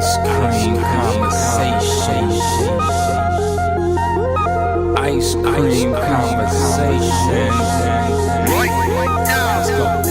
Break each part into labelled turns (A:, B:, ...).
A: Ice cream conversation. Ice cream conversation. Let's go.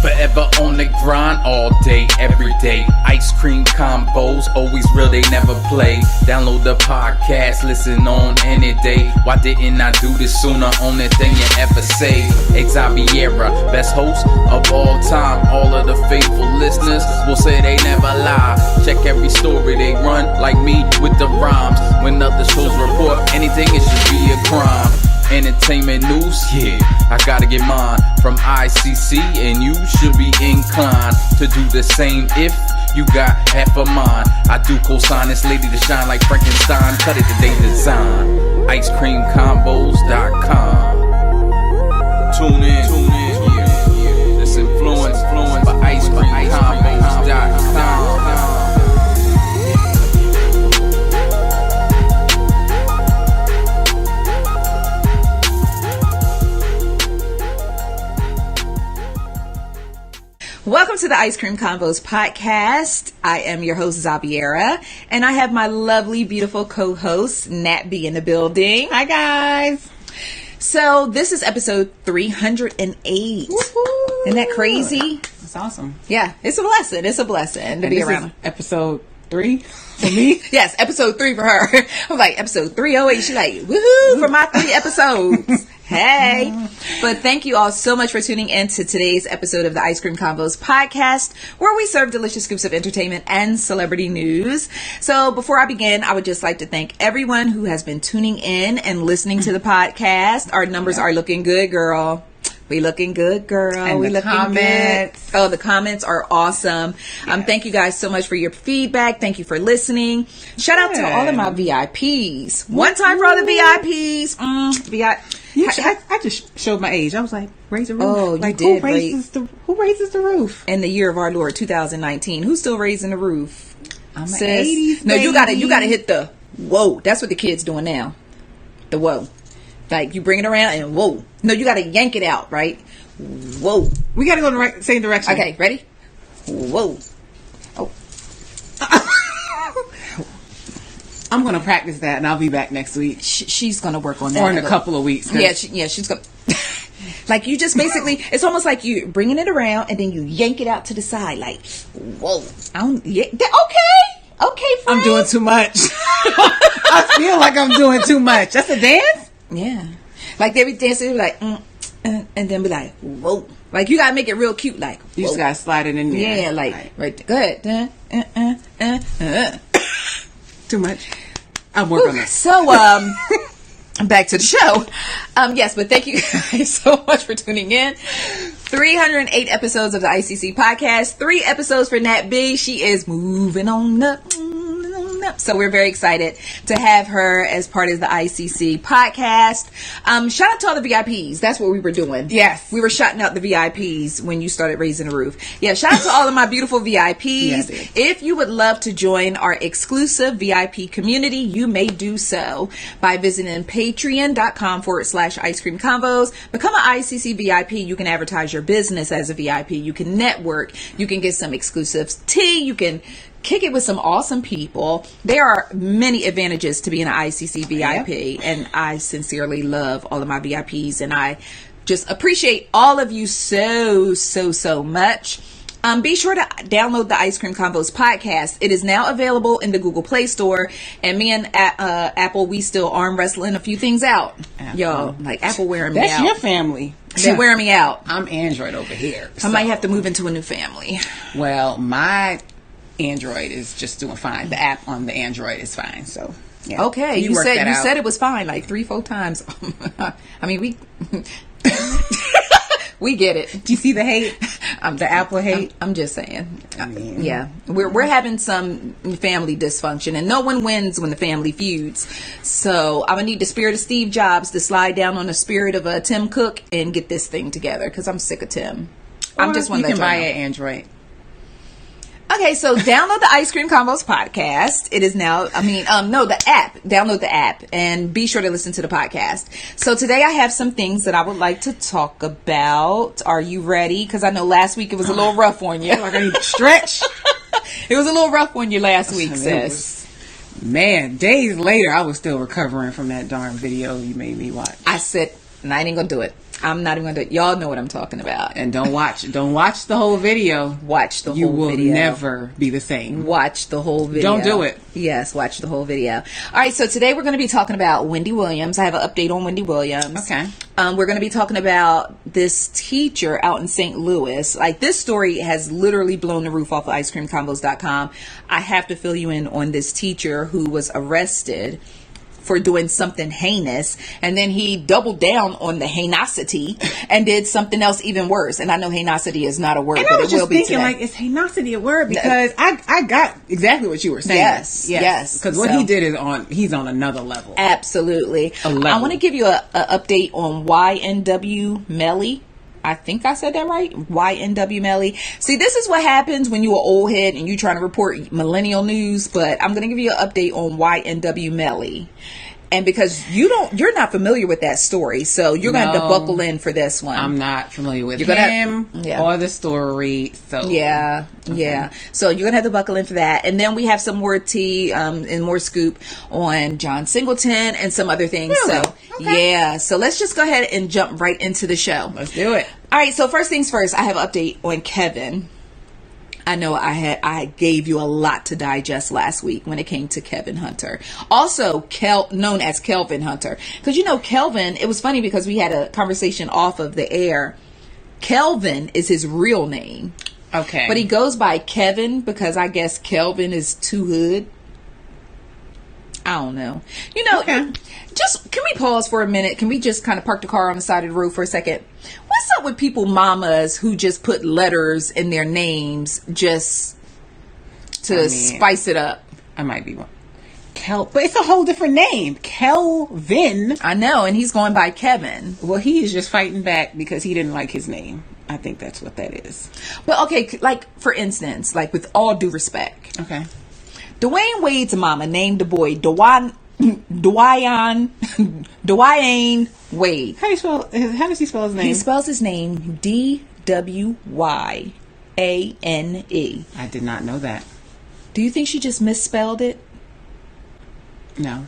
A: Forever on the grind, all day, every day. Ice cream combos, always real, they never play. Download the podcast, listen on any day. Why didn't I do this sooner? Only thing you ever say. Xaviera, best host of all time. All of the faithful listeners will say they never lie. Check every story they run, like me with the rhymes. When other shows report anything, it should be a crime. Entertainment news, yeah, I gotta get mine from ICC, and you should be inclined to do the same if you got half a mind. I do co-sign this lady to shine like Frankenstein. Cut it the day design. IceCreamCombos.com. Tune in. Yeah. This influence by IceCreamCombos.com.
B: Welcome to the Ice Cream Convos podcast. I am your host, Xaviera, and I have my lovely, beautiful co-host, Nat B, in the building.
C: Hi, guys.
B: So this is episode 308.
C: Woo-hoo.
B: Isn't that crazy?
C: That's awesome.
B: Yeah, it's a blessing. It's a blessing to be around.
C: Episode 3 for me.
B: Yes, episode 3 for her. I'm like, episode 308. She's like, woohoo, for my 3 episodes. Hey, but thank you all so much for tuning in to today's episode of the Ice Cream Convos podcast, where we serve delicious scoops of entertainment and celebrity news. So before I begin, I would just like to thank everyone who has been tuning in and listening to the podcast. Our numbers are looking good, girl. We looking good, girl.
C: And
B: we
C: the
B: looking
C: comments.
B: good. Oh, the comments are awesome.
C: Yes.
B: Thank you guys so much for your feedback. Thank you for listening. Shout out to all of my VIPs. One time for all the VIPs.
C: I just showed my age. I was like, raise the roof.
B: Oh,
C: like,
B: you did.
C: Who raises the roof?
B: In the year of our Lord 2019, who's still raising the roof?
C: I'm an
B: Sis.
C: 80s
B: No, you gotta
C: baby.
B: hit the whoa. That's what the kids doing now. The whoa. Like, you bring it around and whoa. No, you gotta yank it out, right? Whoa.
C: We gotta go in the same direction.
B: Okay, ready? Whoa. Oh.
C: I'm gonna practice that, and I'll be back next week.
B: She's gonna work on that.
C: Or in a couple of weeks.
B: Yeah, she's gonna. Like, you just basically, it's almost like you bringing it around and then you yank it out to the side, like, whoa. Okay, friend.
C: I'm doing too much. I feel like I'm doing too much. That's a dance?
B: Yeah. Like, they be dancing, they be like, and then be like, whoa. Like, you gotta make it real cute, like,
C: You just gotta slide it in there.
B: yeah, like, right there. Go ahead.
C: Too much. I'll work on that.
B: So, back to the show. Yes, but thank you guys so much for tuning in. 308 episodes of the ICC podcast. 3 episodes for Nat B. She is moving on up. So we're very excited to have her as part of the ICC podcast. Shout out to all the VIPs. That's what we were doing.
C: Yes.
B: We were shouting out the VIPs when you started raising the roof. Yeah, shout out to all of my beautiful VIPs.
C: Yeah,
B: If you would love to join our exclusive VIP community, you may do so by visiting patreon.com/ice cream convos. Become an ICC VIP. You can advertise your business as a VIP. You can network. You can get some exclusive tea. You can kick it with some awesome people. There are many advantages to being an ICC VIP, and I sincerely love all of my VIPs, and I just appreciate all of you so much. Be sure to download the Ice Cream Convos podcast. It is now available in the Google Play Store, and me and Apple, we still arm wrestling a few things out.
C: Apple.
B: Y'all, like, Apple wearing me out.
C: That's your family.
B: They're wearing me out.
C: I'm Android over here.
B: I might have to move into a new family.
C: Well, my Android is just doing fine. The app on the Android is fine. So, yeah.
B: Okay, you
C: work that out.
B: said it was fine like 3-4 times. I mean, we get it.
C: Do you see the hate? The Apple hate?
B: I'm just saying.
C: mean,
B: Yeah, we're having some family dysfunction, and no one wins when the family feuds. So I'm gonna need the spirit of Steve Jobs to slide down on the spirit of Tim Cook and get this thing together, because I'm sick of Tim.
C: Or
B: I'm just one
C: you
B: that
C: can buy an Android.
B: Okay, so download the Ice Cream Convos podcast. It is now, the app. Download the app and be sure to listen to the podcast. So today I have some things that I would like to talk about. Are you ready? Because I know last week it was a little rough on you.
C: Like I need to stretch.
B: It was a little rough on you last week,
C: It
B: sis.
C: Man, days later, I was still recovering from that darn video you made me watch.
B: I said, and I ain't gonna do it. I'm not even gonna do it. Y'all know what I'm talking about.
C: And don't watch the whole video.
B: Watch the whole
C: You will
B: video.
C: never be the same.
B: Watch the whole video.
C: Don't do it.
B: Yes, watch the whole video. All right, so today we're going to be talking about Wendy Williams. I have an update on Wendy Williams.
C: Okay.
B: We're going to be talking about this teacher out in St. Louis. Like, this story has literally blown the roof off of icecreamconvos.com. I have to fill you in on this teacher who was arrested for doing something heinous, and then he doubled down on the heinocity and did something else even worse. And I know heinocity is not a word,
C: And
B: but
C: I was
B: it will
C: just
B: be
C: thinking,
B: today.
C: like, is heinocity a word? Because I got exactly what you were saying.
B: Yes.
C: Because what
B: So-
C: he did is he's on another level.
B: Absolutely.
C: A level.
B: I want to give you a update on YNW Melly. I think I said that right. YNW Melly. See, this is what happens when you're an old head and you're trying to report millennial news. But I'm going to give you an update on YNW Melly. And because you're not familiar with that story, so you're going to have to buckle in for this one.
C: I'm not familiar with
B: You're
C: him
B: yeah.
C: or the story. So
B: Yeah. So you're gonna have to buckle in for that, and then we have some more tea and more scoop on John Singleton and some other things.
C: Really?
B: So
C: Okay.
B: yeah. So let's just go ahead and jump right into the show.
C: Let's do it.
B: All right. So first things first, I have an update on Kevin. I know I gave you a lot to digest last week when it came to Kevin Hunter. Also, known as Kelvin Hunter. Because, you know, Kelvin, it was funny because we had a conversation off of the air. Kelvin is his real name.
C: Okay.
B: But he goes by Kevin because I guess Kelvin is too hood. I don't know. You know,
C: Okay.
B: just can we pause for a minute? Can we just kind of park the car on the side of the road for a second? What's up with people mamas who just put letters in their names just to spice it up?
C: I might be wrong. But it's a whole different name. Kelvin.
B: I know, and he's going by Kevin.
C: Well, he is just fighting back because he didn't like his name. I think that's what that is.
B: But okay, like for instance, like with all due respect,
C: Okay.
B: Dwayne Wade's mama named the boy Dwayne Wade.
C: How does he spell his name?
B: He spells his name Dwyane.
C: I did not know that.
B: Do you think she just misspelled it?
C: No.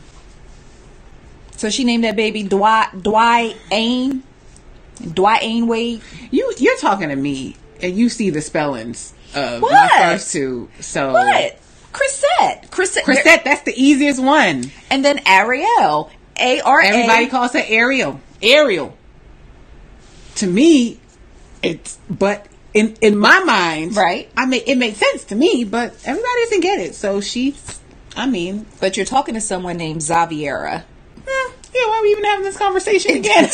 B: So she named that baby Dwyane Wade.
C: You're talking to me, and you see the spellings of
B: What?
C: my first two. So
B: What? Chrisette.
C: That's the easiest one.
B: And then Ariel. A-R-A.
C: Everybody calls her Ariel. To me, but in my mind,
B: Right.
C: it made sense to me, but everybody doesn't get it. So
B: But you're talking to someone named Xaviera.
C: yeah, why are we even having this conversation again?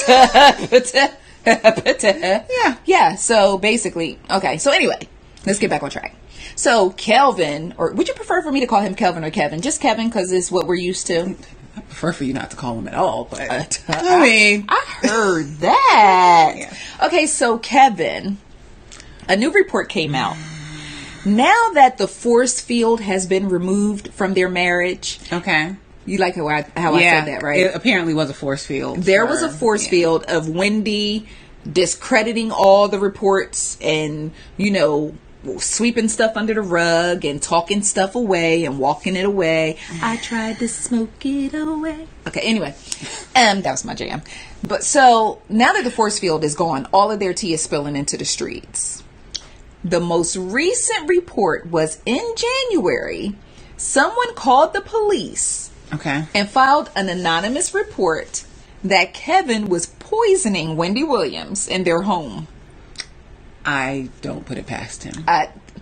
B: Yeah. So basically, okay. So anyway, let's get back on track. So Kelvin, or would you prefer for me to call him Kelvin or Kevin? Just Kevin, because it's what we're used to.
C: I prefer for you not to call him at all, but
B: I heard that.
C: Yeah.
B: Okay, so Kevin, a new report came out. Now that the force field has been removed from their marriage,
C: okay.
B: you like how I said that, right?
C: It apparently was a force field.
B: There was a force field of Wendy discrediting all the reports and, you know, sweeping stuff under the rug and talking stuff away and walking it away. I tried to smoke it away. Okay, anyway, that was my jam. But so now that the force field is gone, all of their tea is spilling into the streets. The most recent report was in January. Someone called the police
C: Okay.
B: and filed an anonymous report that Kevin was poisoning Wendy Williams in their home.
C: I don't put it past him.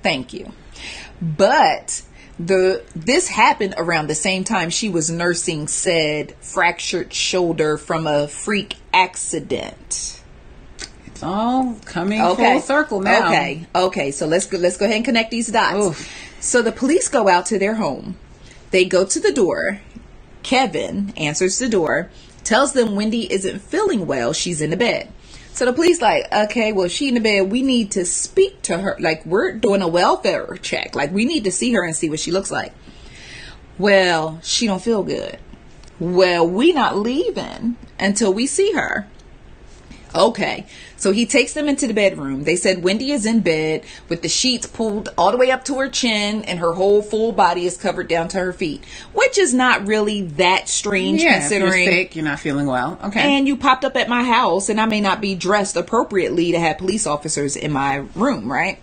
B: Thank you. But this happened around the same time she was nursing said fractured shoulder from a freak accident.
C: It's all coming full circle now.
B: Okay. So let's go ahead and connect these dots.
C: Oof.
B: So the police go out to their home. They go to the door. Kevin answers the door, tells them Wendy isn't feeling well. She's in the bed. So the police like, okay, well, she in the bed. We need to speak to her. Like, we're doing a welfare check. Like, we need to see her and see what she looks like. Well, she don't feel good. Well, we not leaving until we see her. Okay, so he takes them into the bedroom. They said Wendy is in bed with the sheets pulled all the way up to her chin and her whole full body is covered down to her feet, which is not really that strange considering
C: if you're sick, you're not feeling well. Okay.
B: And you popped up at my house and I may not be dressed appropriately to have police officers in my room, right?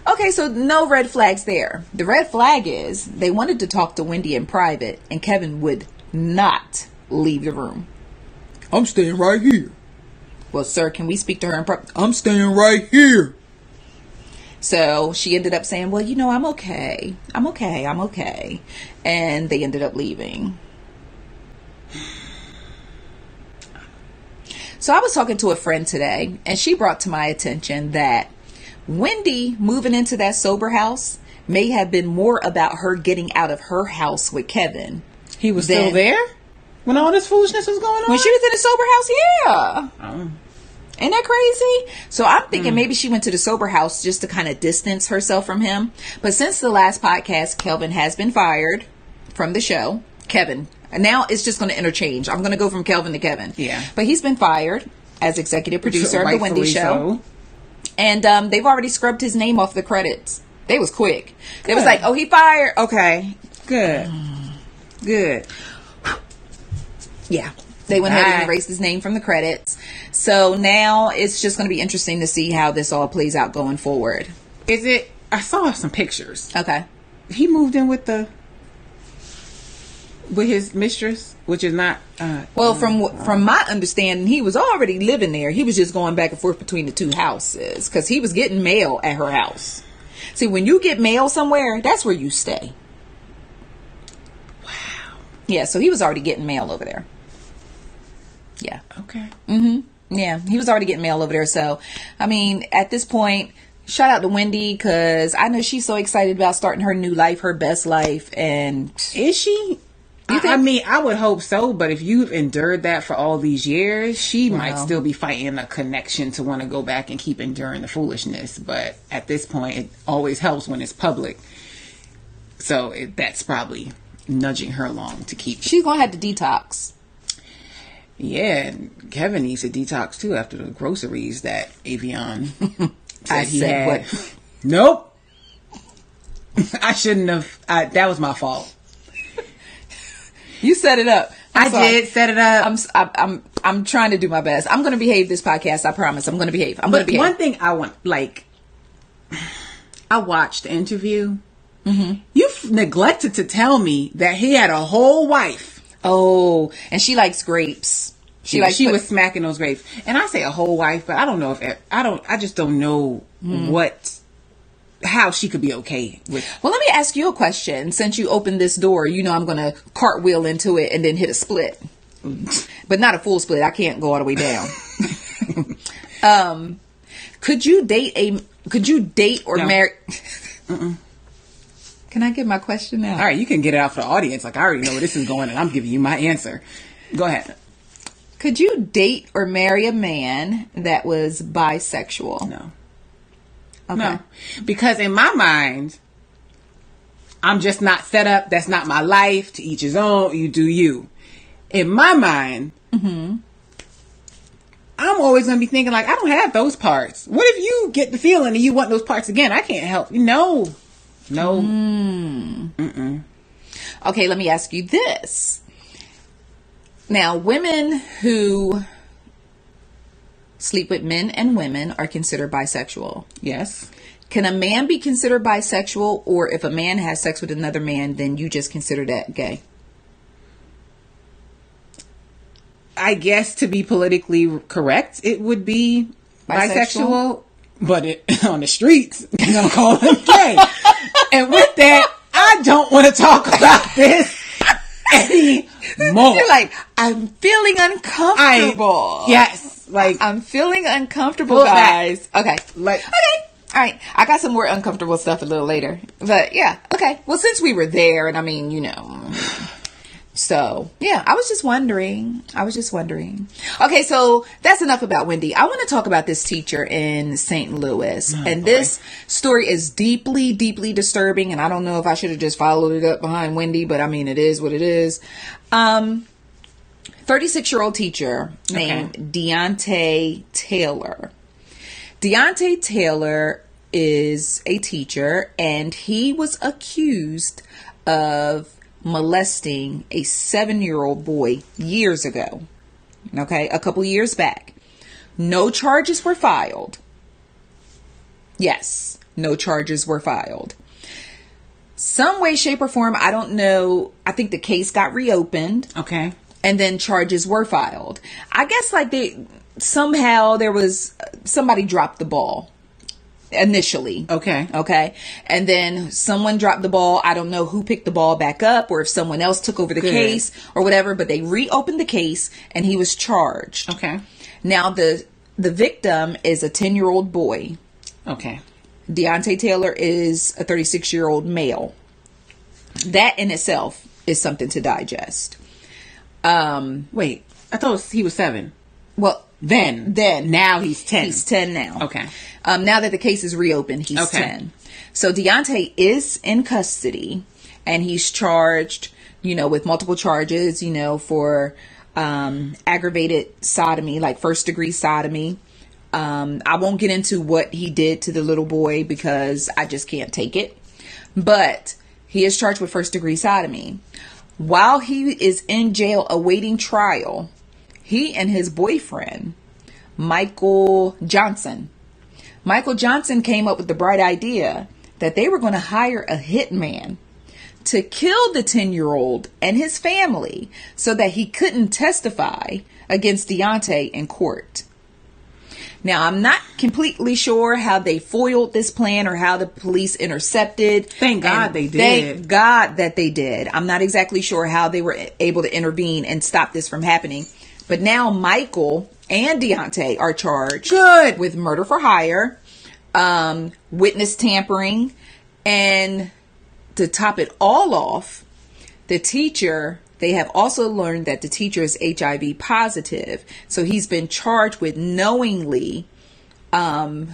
B: Okay, so no red flags there. The red flag is they wanted to talk to Wendy in private and Kevin would not leave the room.
D: I'm staying right here.
B: Well, sir, can we speak to her in private?
D: I'm staying right here.
B: So she ended up saying, well, I'm okay. I'm okay. And they ended up leaving. So I was talking to a friend today, and she brought to my attention that Wendy moving into that sober house may have been more about her getting out of her house with Kevin.
C: He was still there when all this foolishness was going on?
B: When she was in the sober house, yeah.
C: Oh.
B: Ain't that crazy? So I'm thinking maybe she went to the sober house just to kind of distance herself from him. But since the last podcast, Kelvin has been fired from the show. Kevin. Now it's just going to interchange. I'm going to go from Kelvin to Kevin.
C: Yeah.
B: But he's been fired as executive producer of the Wendy Show.
C: So.
B: And they've already scrubbed his name off the credits. They was quick. They was
C: Good.
B: like, oh, he fired. Okay.
C: Good. Good.
B: Yeah. They went ahead and erased his name from the credits. So now it's just going to be interesting to see how this all plays out going forward.
C: I saw some pictures.
B: Okay.
C: He moved in with his mistress, which is not...
B: Well, from my understanding, he was already living there. He was just going back and forth between the two houses because he was getting mail at her house. See, when you get mail somewhere, that's where you stay.
C: Wow.
B: Yeah, so he was already getting mail over there. Yeah.
C: Okay.
B: Yeah, he was already getting mail over there. So, I mean, at this point, shout out to Wendy because I know she's so excited about starting her new life, her best life. And
C: is she? I mean, I would hope so. But if you've endured that for all these years, she might still be fighting a connection to want to go back and keep enduring the foolishness. But at this point, it always helps when it's public. So that's probably nudging her along to keep.
B: She's going to have to detox.
C: Yeah, and Kevin needs to detox too after the groceries that Avion said he had.
B: What?
C: Nope. I shouldn't have. That was my fault.
B: You set it up.
C: I did set it up.
B: I'm trying to do my best. I'm going to behave this podcast. I promise. I'm going to behave.
C: One thing I want, I watched the interview. Mm-hmm. You've neglected to tell me that he had a whole wife.
B: Oh, and she likes grapes. She
C: was smacking those grapes. And I say a whole wife, but I don't know I just don't know how she could be okay with.
B: Well, let me ask you a question. Since you opened this door, I'm going to cartwheel into it and then hit a split. But not a full split. I can't go all the way down. Could you date or marry? Can I get my question out?
C: All right, you can get it out for the audience. I already know where this is going, and I'm giving you my answer. Go ahead.
B: Could you date or marry a man that was bisexual?
C: No.
B: Okay.
C: No. Because in my mind, I'm just not set up. That's not my life. To each his own. You do you. In my mind, I'm always going to be thinking, I don't have those parts. What if you get the feeling and you want those parts again? I can't help you. No.
B: Okay, let me ask you this. Now, women who sleep with men and women are considered bisexual.
C: Yes.
B: Can a man be considered bisexual, or if a man has sex with another man, then you just consider that gay?
C: I guess to be politically correct, it would be bisexual. But on the streets, you're going to call him gay. And with that, I don't want to talk about this anymore.
B: You're like, I'm feeling uncomfortable.
C: Yes.
B: I'm feeling uncomfortable, guys. Okay. Okay. All right. I got some more uncomfortable stuff a little later. But yeah. Okay. Well, since we were there, and I mean, So, yeah, I was just wondering. Okay, so that's enough about Wendy. I want to talk about this teacher in St. Louis. This story is deeply, deeply disturbing. And I don't know if I should have just followed it up behind Wendy, but I mean, it is what it is. 36-year-old teacher named Deontay Taylor. Deontay Taylor is a teacher, and he was accused of molesting a 7-year-old boy years ago. Okay, a couple years back. No charges were filed. Yes, no charges were filed. Some way, shape, or form, I don't know. I think the case got reopened.
C: Okay.
B: And then charges were filed. I guess like somebody dropped the ball initially.
C: Okay.
B: Okay. And then someone dropped the ball. I don't know who picked the ball back up or if someone else took over the case or whatever, but they reopened the case and he was charged.
C: Okay.
B: Now the victim is a 10-year-old boy.
C: Okay.
B: Deontay Taylor is a 36-year-old male. That in itself is something to digest.
C: Wait, I thought he was 7.
B: Well,
C: Then. Now he's 10.
B: He's 10 now.
C: Okay.
B: Now that the case is reopened, he's 10. So Deontay is in custody, and he's charged, with multiple charges, for aggravated sodomy, like first-degree sodomy. I won't get into what he did to the little boy because I just can't take it. But he is charged with first-degree sodomy. While he is in jail awaiting trial, he and his boyfriend, Michael Johnson came up with the bright idea that they were going to hire a hitman to kill the 10-year-old and his family so that he couldn't testify against Deontay in court. Now, I'm not completely sure how they foiled this plan or how the police intercepted.
C: Thank God they did.
B: Thank God that they did. I'm not exactly sure how they were able to intervene and stop this from happening. But now Michael and Deontay are charged with murder for hire, witness tampering, and to top it all off, the teacher... They have also learned that the teacher is HIV positive. So he's been charged with knowingly, I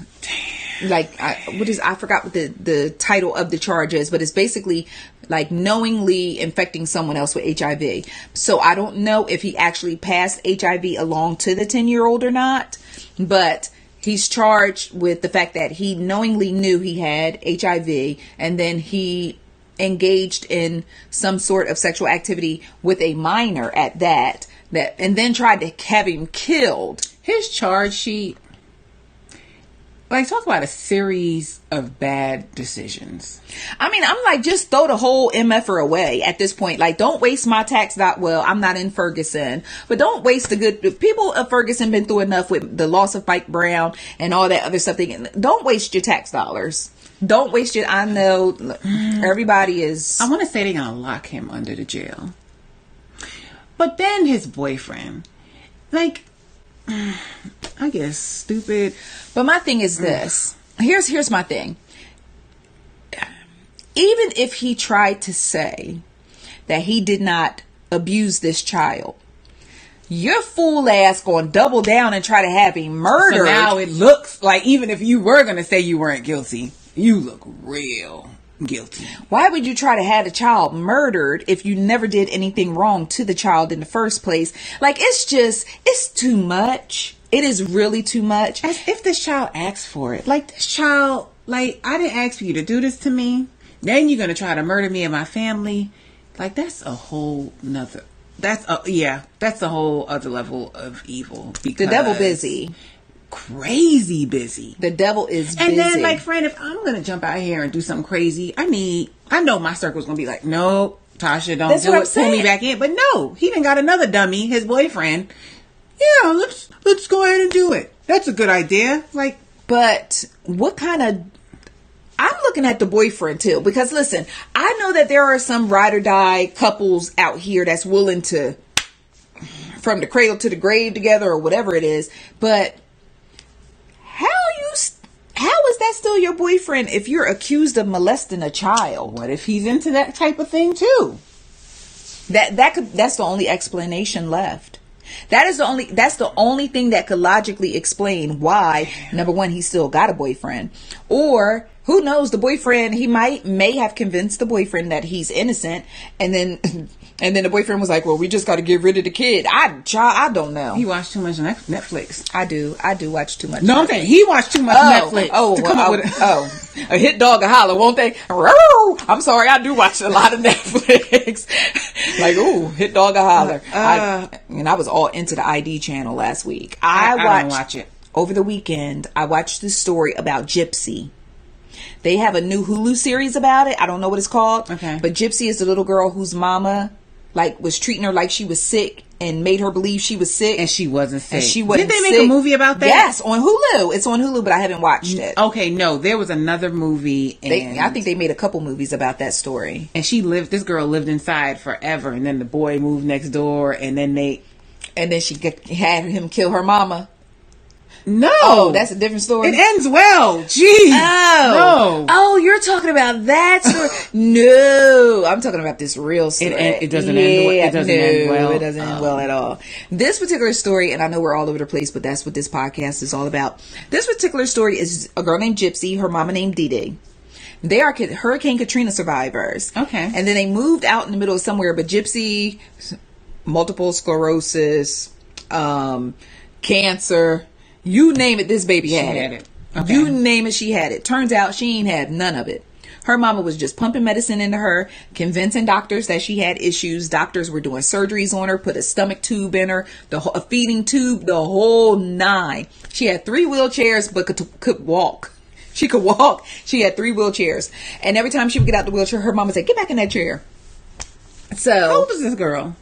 B: forgot what the title of the charge is, but it's basically like knowingly infecting someone else with HIV. So I don't know if he actually passed HIV along to the 10-year-old or not, but he's charged with the fact that he knowingly knew he had HIV, and then he engaged in some sort of sexual activity with a minor at that, and then tried to have him killed.
C: His charge sheet, talk about a series of bad decisions.
B: I mean, I'm like, just throw the whole MFer away at this point. Like, don't waste my tax dollar. Well, I'm not in Ferguson, but don't waste the good people of Ferguson. Been through enough with the loss of Mike Brown and all that other stuff. Don't waste your tax dollars. Don't waste it. I know everybody is...
C: I want to say they're going to lock him under the jail. But then his boyfriend, I guess, stupid.
B: But my thing is this. Here's my thing. Even if he tried to say that he did not abuse this child, your fool ass going to double down and try to have him murdered.
C: So now it looks like even if you were going to say you weren't guilty, you look real guilty.
B: Why would you try to have a child murdered if you never did anything wrong to the child in the first place? It's too much. It is really too much.
C: As if this child asked for it. This child, I didn't ask for you to do this to me. Then you're going to try to murder me and my family. That's a whole nother... That's a whole other level of evil. Because
B: the devil busy.
C: Crazy busy.
B: The devil is busy.
C: And then, friend, if I'm going to jump out here and do something crazy, I know my circle's going to be like, no, Tasha, don't do it. Pull me back in. But no, he done got another dummy, his boyfriend. Yeah, let's go ahead and do it. That's a good idea.
B: But what kind of... I'm looking at the boyfriend too, because listen, I know that there are some ride or die couples out here that's willing to, from the cradle to the grave together or whatever it is, but how is that still your boyfriend if you're accused of molesting a child?
C: What if he's into that type of thing too?
B: That's the only explanation left. That's the only thing that could logically explain why, number one, he still got a boyfriend. Or who knows, the boyfriend, may have convinced the boyfriend that he's innocent, and then the boyfriend was like, well, we just got to get rid of the kid. I don't know.
C: He watched too much Netflix.
B: I do watch too much.
C: No, I'm saying he watched too much Netflix.
B: A hit dog a holler, won't they? I'm sorry, I do watch a lot of Netflix. Like, ooh, hit dog a holler. And I was all into the ID channel last week.
C: I don't watch it.
B: Over the weekend, I watched this story about Gypsy. They have a new Hulu series about it. I don't know what it's called.
C: Okay.
B: But Gypsy is the little girl whose mama was treating her like she was sick and made her believe she was sick.
C: And she wasn't sick.
B: Did
C: they make a movie about that?
B: Yes, on Hulu. It's on Hulu, but I haven't watched it.
C: Okay, no. There was another movie.
B: I think they made a couple movies about that story.
C: And this girl lived inside forever. And then the boy moved next door. And then
B: she had him kill her mama.
C: No.
B: Oh, that's a different story.
C: It ends well. Jeez.
B: Oh. No. Oh, you're talking about that story. No. I'm talking about this real story.
C: It doesn't end well. It doesn't end well.
B: It doesn't end well at all. This particular story, and I know we're all over the place, but that's what this podcast is all about. This particular story is a girl named Gypsy, her mama named Dee Dee. They are Hurricane Katrina survivors.
C: Okay.
B: And then they moved out in the middle of somewhere, but Gypsy, multiple sclerosis, cancer, you name it, this baby had it.
C: Okay.
B: You name it, she had it. Turns out she ain't had none of it. Her mama was just pumping medicine into her, convincing doctors that she had issues. Doctors were doing surgeries on her, put a stomach tube in her, a feeding tube, the whole nine. She had 3 wheelchairs, but could walk. She could walk. She had 3 wheelchairs. And every time she would get out the wheelchair, her mama said, get back in that chair. So,
C: how old is this girl?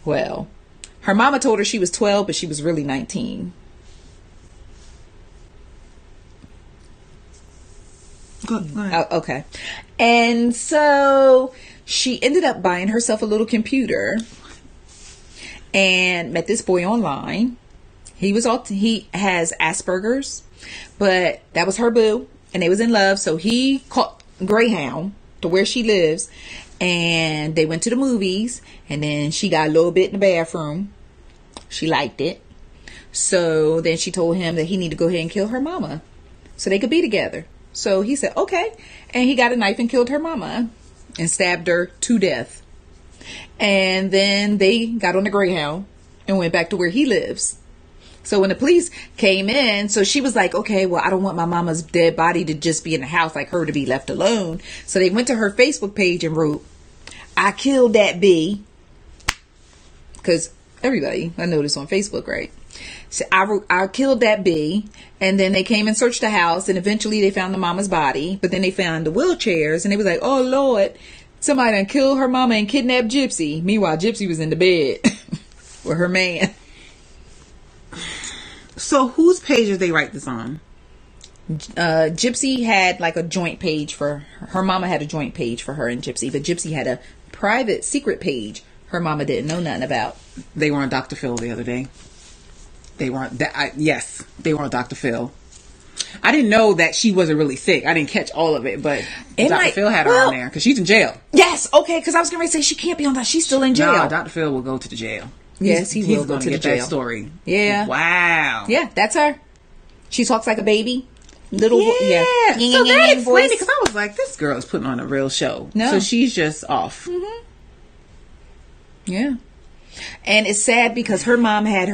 B: Well, her mama told her she was 12, but she was really 19.
C: Go ahead.
B: Oh, okay. And so she ended up buying herself a little computer and met this boy online. He has Asperger's, but that was her boo, and they was in love. So he caught Greyhound to where she lives, and they went to the movies, and then she got a little bit in the bathroom. She liked it. So then she told him that he needed to go ahead and kill her mama so they could be together. So he said, okay. And he got a knife and killed her mama and stabbed her to death. And then they got on the Greyhound and went back to where he lives. So when the police came in, so she was like, okay, well, I don't want my mama's dead body to just be in the house, like her to be left alone. So they went to her Facebook page and wrote, I killed that B. Because everybody, I know this on Facebook, right? So I killed that B, and then they came and searched the house, and eventually they found the mama's body, but then they found the wheelchairs, and they was like, oh Lord, somebody done killed her mama and kidnapped Gypsy. Meanwhile, Gypsy was in the bed with her man.
C: So whose page did they write this on?
B: Gypsy had like a joint page for her mama, had a joint page for her and Gypsy, but Gypsy had a private secret page her mama didn't know nothing about.
C: They were on Dr. Phil the other day. They were on Dr. Phil. I didn't know that she wasn't really sick. I didn't catch all of it, but Dr. Phil had her on there because she's in jail.
B: Yes, okay, because I was going to say she can't be on that. She's still in jail.
C: No, Dr. Phil will go to the jail.
B: Yes, he will go to the jail.
C: That story.
B: Yeah.
C: Wow.
B: Yeah, that's her. She talks like a baby. Little
C: yeah. So that explained it, because I was like, this girl is putting on a real show.
B: No.
C: So she's just off.
B: Mm-hmm. Yeah. And it's sad because her mom had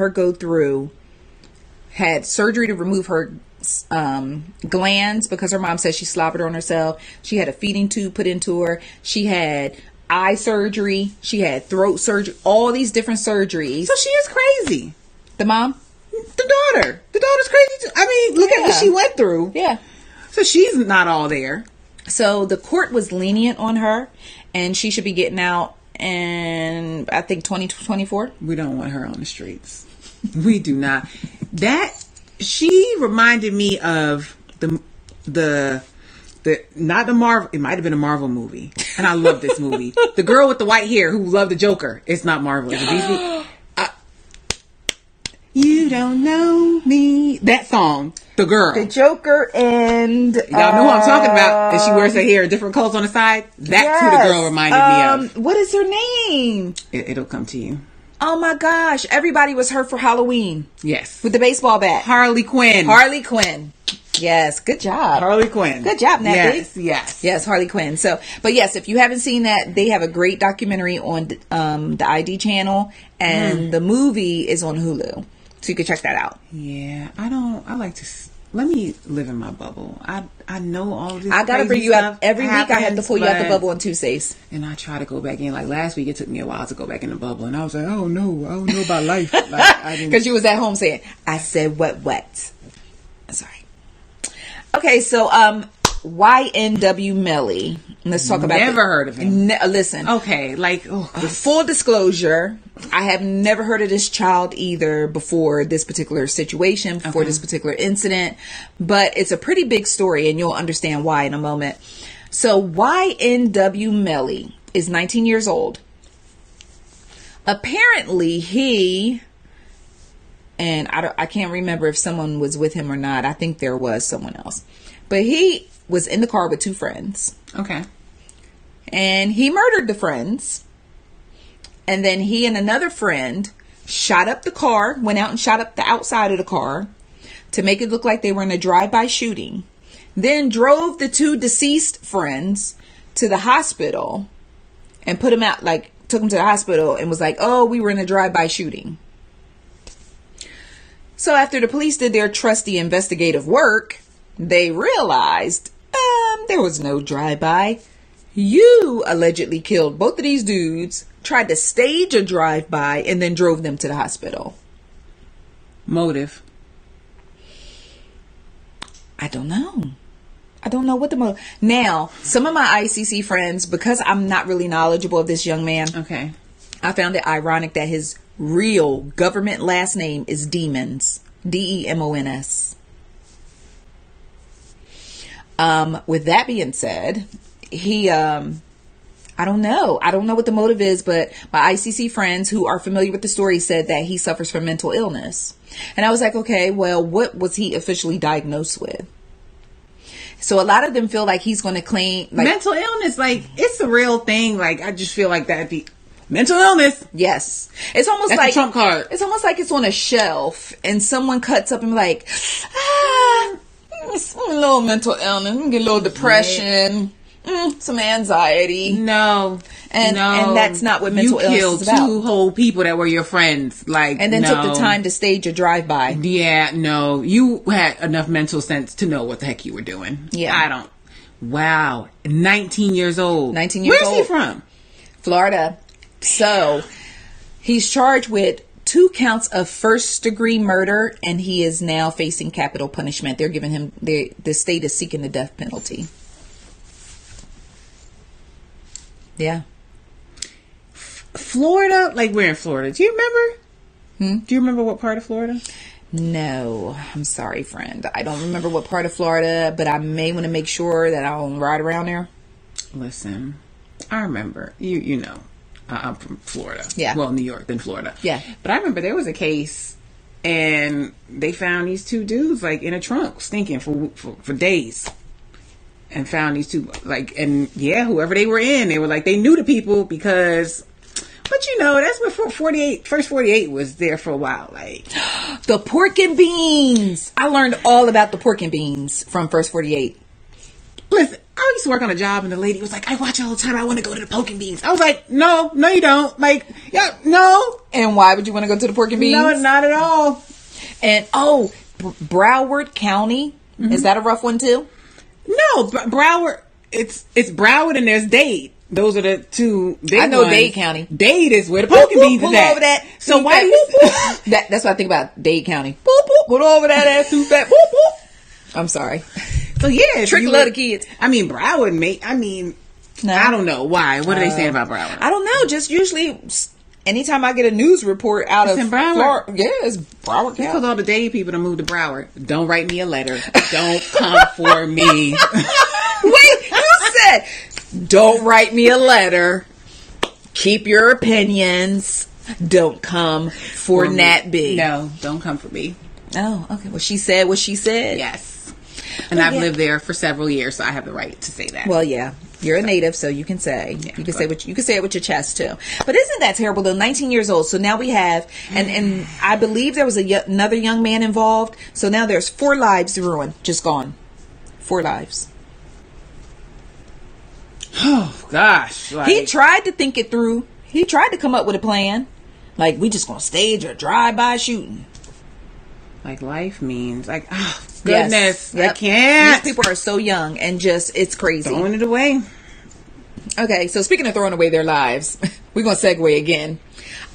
B: surgery to remove her glands because her mom said she slobbered on herself. She had a feeding tube put into her. She had eye surgery. She had throat surgery. All these different surgeries.
C: So she is crazy.
B: The mom?
C: The daughter's crazy too. I mean, look at what she went through.
B: Yeah.
C: So she's not all there.
B: So the court was lenient on her, and she should be getting out in, I think, 2024.
C: We don't want her on the streets. We do not. She reminded me of the not the Marvel. It might have been a Marvel movie, and I love this movie. The girl with the white hair who loved the Joker. It's not Marvel. It's a DC. You don't know me. That song. The girl.
B: The Joker and...
C: Y'all know who I'm talking about. And she wears her hair different colors on the side. That's who the girl reminded me of.
B: What is her name?
C: It'll come to you.
B: Oh my gosh. Everybody was hurt for Halloween
C: Yes.
B: with the baseball bat.
C: Harley Quinn.
B: Harley Quinn. Yes. Good job.
C: Harley Quinn.
B: Good job, Nat B.
C: Yes, yes.
B: Yes, Harley Quinn. So, but yes, if you haven't seen that, they have a great documentary on the ID channel, and the movie is on Hulu. So you can check that out.
C: Yeah, I like to... Let me live in my bubble. I know all this.
B: I gotta
C: crazy
B: bring you
C: stuff
B: up every week. I have to pull you out the
C: but-
B: bubble on Tuesdays.
C: And I try to go back in. Like last week, it took me a while to go back in the bubble, and I was like, "Oh no, I don't know about life." Like, I didn't.
B: Because you was at home saying, I said what? Sorry. Okay, so YNW Melly. Let's talk about
C: Never heard of him.
B: Listen.
C: Okay, like
B: Full disclosure, I have never heard of this child either before this particular situation, before this particular incident, but it's a pretty big story, and you'll understand why in a moment. So YNW Melly is 19 years old. Apparently he, and I can't remember if someone was with him or not. I think there was someone else, but he was in the car with two friends.
C: okay.
B: And he murdered the friends. And then he and another friend shot up the car, went out and shot up the outside of the car to make it look like they were in a drive-by shooting. Then drove the two deceased friends to the hospital and put them out, like took them to the hospital and was like, oh, we were in a drive-by shooting. So after the police did their trusty investigative work, they realized there was no drive-by. You allegedly killed both of these dudes, tried to stage a drive-by, and then drove them to the hospital.
C: Motive.
B: I don't know. I don't know what the motive. Now, some of my ICC friends, because I'm not really knowledgeable of this young man,
C: Okay.
B: I found it ironic that his real government last name is Demons. Demons. With that being said, he, I don't know. I don't know what the motive is, but my ICC friends who are familiar with the story said that he suffers from mental illness. And I was like, okay, well, what was he officially diagnosed with? So a lot of them feel like he's going to claim like
C: Mental illness, like it's a real thing. Like I just feel like that'd be mental illness.
B: yes. It's almost
C: That's
B: like
C: the trump card.
B: It's almost like it's on a shelf and someone cuts up and be like, it's a little mental illness, get a little depression, some anxiety.
C: No,
B: And that's not what mental illness
C: killed
B: is about.
C: two whole people that were your friends, like,
B: And then
C: no.
B: took the time to stage a drive-by.
C: Yeah, no, you had enough mental sense to know what the heck you were doing.
B: Yeah.
C: I don't. Wow, 19 years old.
B: 19 years
C: Where's
B: old.
C: he from?
B: Florida. So he's charged with 2 counts of first-degree murder, and he is now facing capital punishment. They're giving him the state is seeking the death penalty. Yeah.
C: Florida? Like, we're in Florida. Do you remember? Do you remember what part of Florida?
B: No, I'm sorry, friend. I don't remember what part of Florida, but I may want to make sure that I don't ride around there.
C: Listen, I remember. You know, I'm from Florida.
B: Yeah.
C: Well, New York, then Florida.
B: Yeah.
C: But I remember there was a case, and they found these 2 dudes, like, in a trunk, stinking for days. And found these 2, like, and yeah, whoever they were in, they were like, they knew the people because, but you know, that's before First 48 was there for a while, like.
B: The pork and beans. I learned all about the pork and beans from First 48.
C: Listen, I used to work on a job and the lady was like, I watch it all the time. I want to go to the pork and beans. I was like, no, you don't. Like, yeah, no.
B: And why would you want to go to the pork and beans?
C: No, not at all.
B: And Broward County. Is that a rough one too?
C: No, Broward. It's Broward and there's Dade. Those are the 2 big
B: I know
C: ones.
B: Dade County.
C: Dade is where the pork and beans is
B: Pull
C: at.
B: over that.
C: So why do you?
B: That's what I think about Dade County. Boop, boop, pull over that ass too fat. Boop, boop. I'm sorry.
C: So yeah,
B: Trick a lot of kids.
C: I mean, Broward, mate. I mean,
B: No.
C: I don't know why. What are they saying about Broward?
B: I don't know. Just usually, anytime I get a news report out
C: It's
B: of
C: in Broward.
B: Florida, yeah, it's Broward
C: Because
B: County.
C: all the Dade people to move to Broward. Don't write me a letter. Don't come for me.
B: Wait, you said, don't write me a letter. Keep your opinions. Don't come for Nat B.
C: No, don't come for me.
B: Oh, okay. Well, she said what she said.
C: Yes. And I've lived there for several years, so I have the right to say that.
B: Well, yeah. You're a native, so you can say say what you can say it with your chest too. But isn't that terrible though? 19 years old. So now we have, and I believe there was another young man involved. So now there's 4 lives ruined, just gone. 4 lives.
C: Oh gosh! Like,
B: He tried to think it through. He tried to come up with a plan. Like, we just gonna stage a drive-by shooting.
C: like life means like, oh goodness,
B: Yes. Yep.
C: I can't.
B: These people are so young and just, it's crazy.
C: Throwing it away.
B: Okay, so speaking of throwing away their lives, we're going to segue again.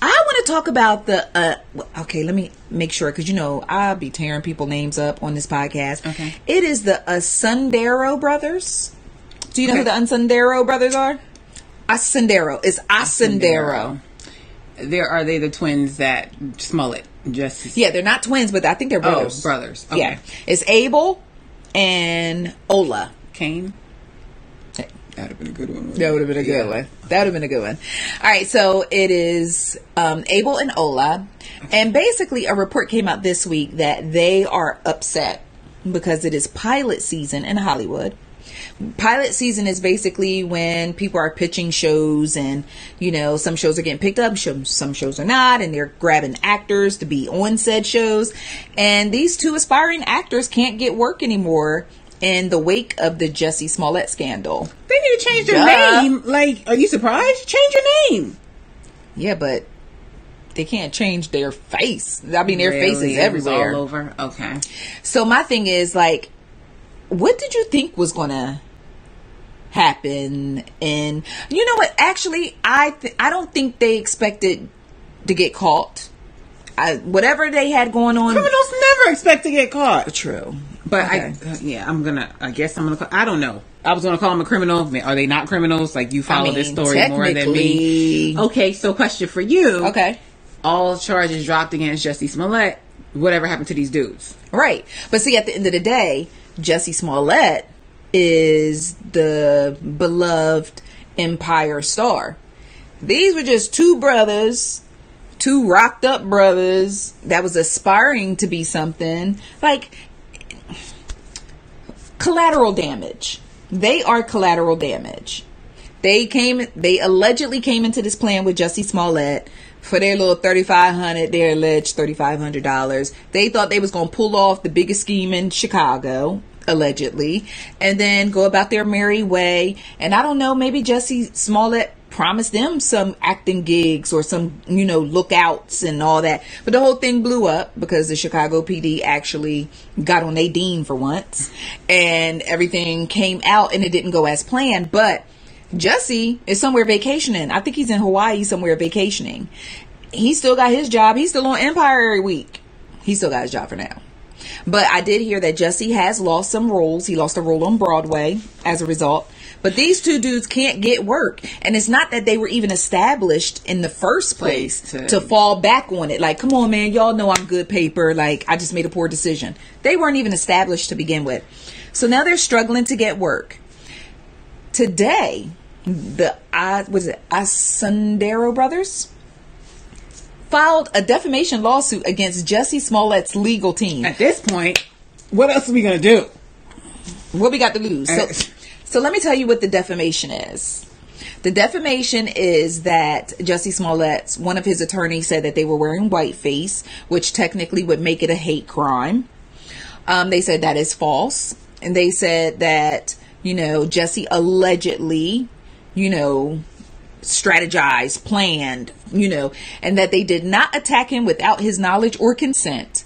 B: I want to talk about the, okay, let me make sure, because, you know, I'll be tearing people names up on this podcast.
C: Okay.
B: It is the Osundairo brothers. Do you know who the Osundairo brothers are? Osundairo. It's Osundairo.
C: Are they the twins that Smollett just...
B: Yeah, they're not twins, but I think they're brothers.
C: Oh, brothers. Okay.
B: Yeah. It's Abel and Ola.
C: Cain?
D: That'd have been a good one.
B: That would have been a good one. That would have been a good one. All right, so it is Abel and Ola. And basically a report came out this week that they are upset because it is pilot season in Hollywood. Pilot season is basically when people are pitching shows and, you know, some shows are getting picked up, some shows are not, and they're grabbing actors to be on said shows. And these 2 aspiring actors can't get work anymore in the wake of the Jussie Smollett scandal.
C: They need to change their name. Like, are you surprised? Change your name.
B: Yeah, but they can't change their face. I mean, their face
C: Really?
B: is
C: It was
B: everywhere.
C: all over. Okay.
B: So my thing is, like, what did you think was gonna happen? And you know what? Actually, I don't think they expected to get caught. Whatever they had going on.
C: Criminals never expect to get caught.
B: True.
C: But
B: Okay.
C: I guess I'm gonna. I don't know. I was gonna call them a criminal. Are they not criminals? Like, you follow this story more than me. Okay, so question for you.
B: Okay.
C: All charges dropped against Jussie Smollett. Whatever happened to these dudes?
B: Right. But see, at the end of the day, Jussie Smollett is the beloved Empire star. These were just 2 brothers, 2 rocked up brothers that was aspiring to be something. Like, collateral damage. They are collateral damage. They allegedly came into this plan with Jussie Smollett for their little $3,500, their alleged $3,500. They thought they was going to pull off the biggest scheme in Chicago, allegedly, and then go about their merry way. And I don't know, maybe Jussie Smollett promised them some acting gigs or some, you know, lookouts and all that. But the whole thing blew up because the Chicago PD actually got on Nadine for once, and everything came out and it didn't go as planned. But Jussie is somewhere vacationing. I think he's in Hawaii somewhere vacationing. He still got his job. He's still on Empire every week. He still got his job for now. But I did hear that Jussie has lost some roles. He lost a role on Broadway as a result. But these 2 dudes can't get work. And it's not that they were even established in the first place to fall back on it. Like, come on, man. Y'all know I'm good paper. Like, I just made a poor decision. They weren't even established to begin with. So now they're struggling to get work. Today, the Osundairo brothers filed a defamation lawsuit against Jussie Smollett's legal team.
C: At this point, what else are we gonna do?
B: What we got to lose? So let me tell you what the defamation is. The defamation is that Jussie Smollett's, one of his attorneys said that they were wearing whiteface, which technically would make it a hate crime. They said that is false. And they said that, you know, Jussie allegedly, you know, strategized, planned, you know, and that they did not attack him without his knowledge or consent.